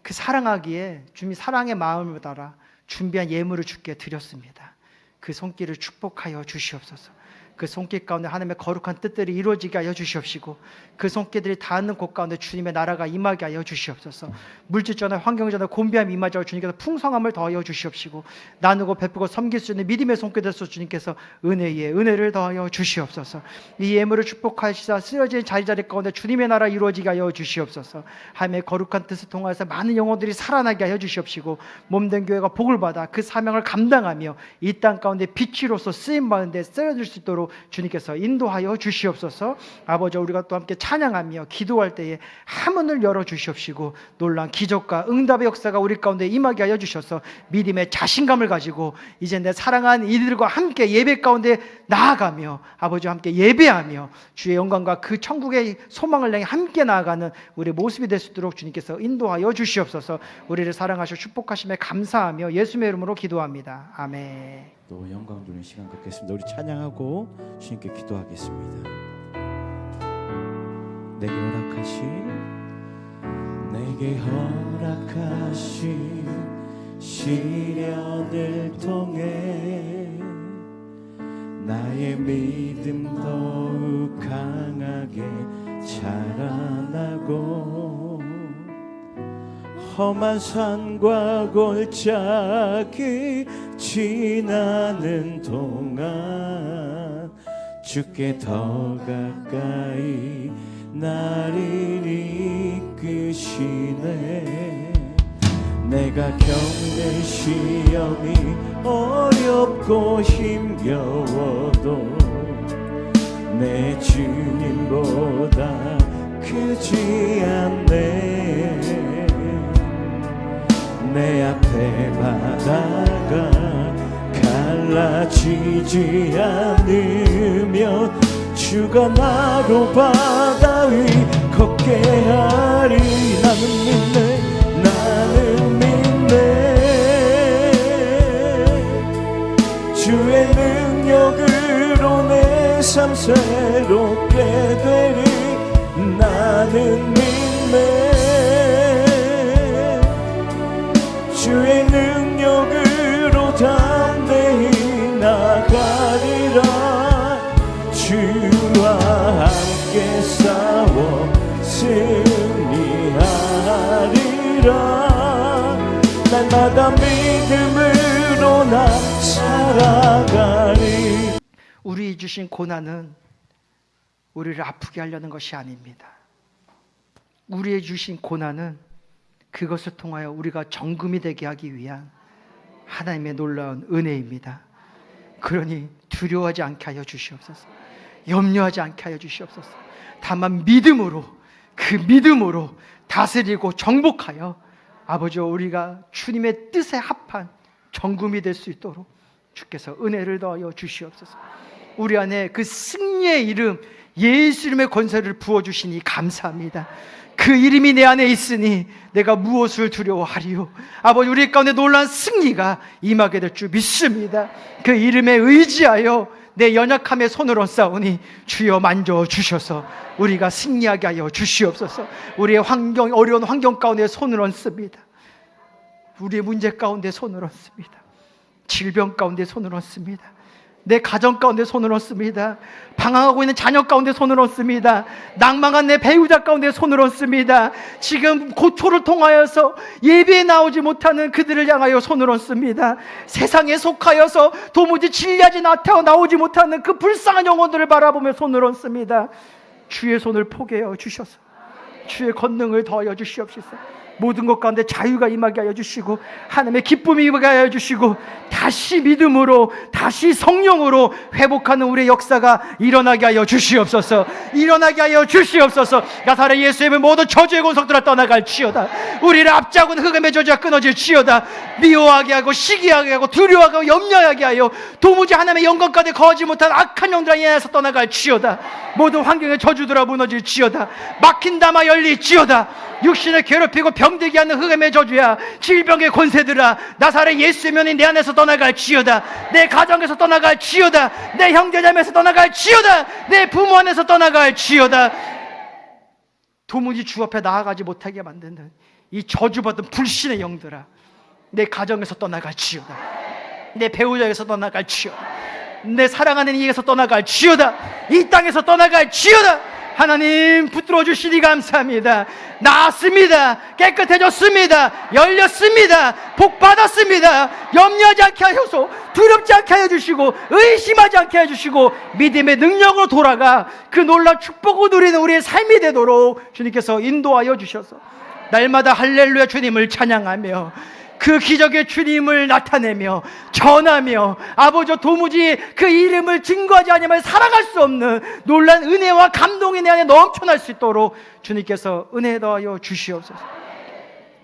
Speaker 5: 그 사랑하기에 주님 사랑의 마음을 따라 준비한 예물을 주께 드렸습니다. 그 손길을 축복하여 주시옵소서. 그 손길 가운데 하나님의 거룩한 뜻들이 이루어지게 하여 주시옵시고 그 손길들이 닿는 곳 가운데 주님의 나라가 임하게 하여 주시옵소서. 물질전에 환경전에 곤비함이 임하지 않고 주님께서 풍성함을 더하여 주시옵시고 나누고 베푸고 섬길 수 있는 믿음의 손길에서 주님께서 은혜에 은혜를 더하여 주시옵소서. 이 예물을 축복하시사 쓰여진 자리 가운데 주님의 나라 이루어지게 하여 주시옵소서. 하나님의 거룩한 뜻을 통하여서 많은 영혼들이 살아나게 하여 주시옵시고 몸된 교회가 복을 받아 그 사명을 감당하며 이 땅 가운데 빛으로서 쓰임받는 데 쓰여질 수 있도록 주님께서 인도하여 주시옵소서. 아버지 우리가 또 함께 찬양하며 기도할 때에 하문을 열어 주시옵시고 놀라운 기적과 응답의 역사가 우리 가운데 임하게 하여 주셔서 믿음의 자신감을 가지고 이제 내 사랑하는 이들과 함께 예배 가운데 나아가며 아버지와 함께 예배하며 주의 영광과 그 천국의 소망을 향해 함께 나아가는 우리의 모습이 될 수 있도록 주님께서 인도하여 주시옵소서. 우리를 사랑하시고 축복하심에 감사하며 예수님의 이름으로 기도합니다. 아멘.
Speaker 1: 또 영광 주는 시간 갖겠습니다. 우리 찬양하고 주님께 기도하겠습니다. 내게 허락하신 시련을 통해 나의 믿음 더욱 강하게 자라나고 험한 산과 골짜기 지나는 동안 주께 더 가까이 나를 이끄시네. 내가 겪는 시험이 어렵고 힘겨워도 내 주님보다 크지 않네. 내 앞에 바다가 갈라지지 않으면 주가 나로 바다 위 걷게 하리. 나는 믿네 주의 능력으로 내 삶 새롭게 되리. 나는 믿네 주의 능력으로 담대히 나가리라. 주와 함께 싸워 승리하리라. 날마다 믿음으로 나 살아가리.
Speaker 5: 우리 주신 고난은 우리를 아프게 하려는 것이 아닙니다. 우리의 주신 고난은 그것을 통하여 우리가 정금이 되게 하기 위한 하나님의 놀라운 은혜입니다. 그러니 두려워하지 않게 하여 주시옵소서. 염려하지 않게 하여 주시옵소서. 다만 믿음으로 그 믿음으로 다스리고 정복하여 아버지와 우리가 주님의 뜻에 합한 정금이 될 수 있도록 주께서 은혜를 더하여 주시옵소서. 우리 안에 그 승리의 이름 예수 이름의 권세를 부어주시니 감사합니다. 그 이름이 내 안에 있으니 내가 무엇을 두려워하리요. 아버지 우리 가운데 놀라운 승리가 임하게 될 줄 믿습니다. 그 이름에 의지하여 내 연약함의 손을 얹사오니 주여 만져주셔서 우리가 승리하게 하여 주시옵소서. 우리의 어려운 환경 가운데 손을 얹습니다. 우리의 문제 가운데 손을 얹습니다. 질병 가운데 손을 얹습니다. 내 가정 가운데 손을 얹습니다. 방황하고 있는 자녀 가운데 손을 얹습니다. 낭망한 내 배우자 가운데 손을 얹습니다. 지금 고초를 통하여서 예배에 나오지 못하는 그들을 향하여 손을 얹습니다. 세상에 속하여서 도무지 진리하지 나오지 못하는 그 불쌍한 영혼들을 바라보며 손을 얹습니다. 주의 손을 포개어 주셔서 주의 권능을 더하여 주시옵소서. 모든 것 가운데 자유가 임하게 하여 주시고 하나님의 기쁨이 임하게 하여 주시고 다시 믿음으로 다시 성령으로 회복하는 우리의 역사가 일어나게 하여 주시옵소서. 일어나게 하여 주시옵소서. 나사렛 예수님의 모든 저주의 권속들아 떠나갈지어다. 우리를 앞잡은 흑암의 저주가 끊어질지어다. 미워하게 하고 시기하게 하고 두려워하게 하고 염려하게 하여 도무지 하나님의 영광 가운데 거하지 못한 악한 영들아 인하여서 떠나갈지어다. 모든 환경의 저주들아 무너질지어다. 막힌 담아 열릴지어다. 육신을 괴롭히고 병들게 하는 흑암의 저주야, 질병의 권세들아, 나사렛 예수의 면이 내 안에서 떠나갈지어다. 내 가정에서 떠나갈지어다. 내 형제자매에서 떠나갈지어다. 내 부모 안에서 떠나갈지어다. 도무지 주 앞에 나아가지 못하게 만드는 이 저주받은 불신의 영들아, 내 가정에서 떠나갈지어다. 내 배우자에서 떠나갈지어다. 내 사랑하는 이에게서 떠나갈지어다. 이 땅에서 떠나갈지어다. 하나님 붙들어 주시니 감사합니다. 나았습니다. 깨끗해졌습니다. 열렸습니다. 복 받았습니다. 염려하지 않게 하셔서 두렵지 않게 하여 주시고 의심하지 않게 하여 주시고 믿음의 능력으로 돌아가 그 놀라운 축복을 누리는 우리의 삶이 되도록 주님께서 인도하여 주셔서 날마다 할렐루야 주님을 찬양하며 그 기적의 주님을 나타내며 전하며 아버지 도무지 그 이름을 증거하지 않으면 살아갈 수 없는 놀란 은혜와 감동이 내 안에 넘쳐날 수 있도록 주님께서 은혜 더하여 주시옵소서.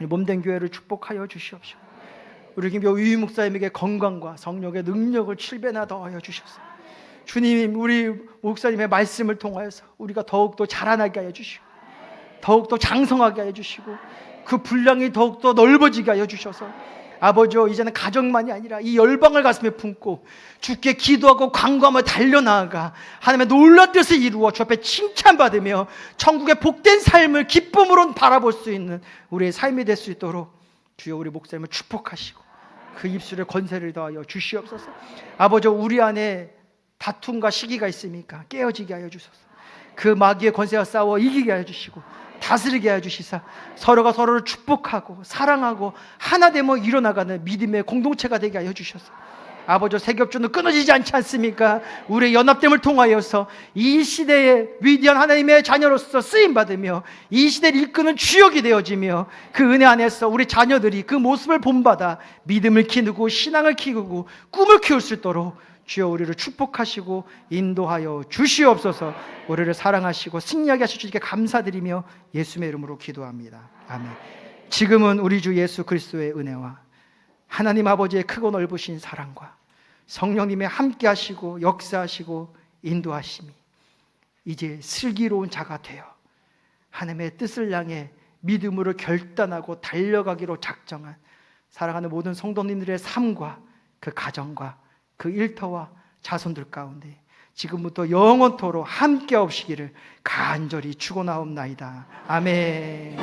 Speaker 5: 몸된 교회를 축복하여 주시옵소서. 우리 김교 유희 목사님에게 건강과 성령의 능력을 7배나 더하여 주셔서 주님 우리 목사님의 말씀을 통하여서 우리가 더욱더 자라나게 하여 주시고 더욱더 장성하게 하여 주시고 그 분량이 더욱더 넓어지게 하여 주셔서 아버지 이제는 가정만이 아니라 이 열방을 가슴에 품고 주께 기도하고 간구하며 달려나아가 하나님의 놀라운 뜻을 이루어 주 앞에 칭찬받으며 천국의 복된 삶을 기쁨으로 바라볼 수 있는 우리의 삶이 될 수 있도록 주여 우리 목사님을 축복하시고 그 입술에 권세를 더하여 주시옵소서. 아버지 우리 안에 다툼과 시기가 있습니까? 깨어지게 하여 주소서. 그 마귀의 권세와 싸워 이기게 하여 주시고 다스리게 하여 주시사 서로가 서로를 축복하고 사랑하고 하나 되며 일어나가는 믿음의 공동체가 되게 하여 주셔서 아버지 세겹주는 끊어지지 않지 않습니까? 우리의 연합됨을 통하여서 이 시대의 위대한 하나님의 자녀로서 쓰임받으며 이 시대를 이끄는 주역이 되어지며 그 은혜 안에서 우리 자녀들이 그 모습을 본받아 믿음을 키우고 신앙을 키우고 꿈을 키울 수 있도록 주여 우리를 축복하시고 인도하여 주시옵소서. 우리를 사랑하시고 승리하게 하실 주님께 감사드리며 예수의 이름으로 기도합니다. 아멘. 지금은 우리 주 예수 그리스도의 은혜와 하나님 아버지의 크고 넓으신 사랑과 성령님의 함께 하시고 역사하시고 인도하심이 이제 슬기로운 자가 되어 하나님의 뜻을 향해 믿음으로 결단하고 달려가기로 작정한 사랑하는 모든 성도님들의 삶과 그 가정과 그 일터와 자손들 가운데 지금부터 영원토록 함께 없시기를 간절히 축원하옵나이다. 아멘.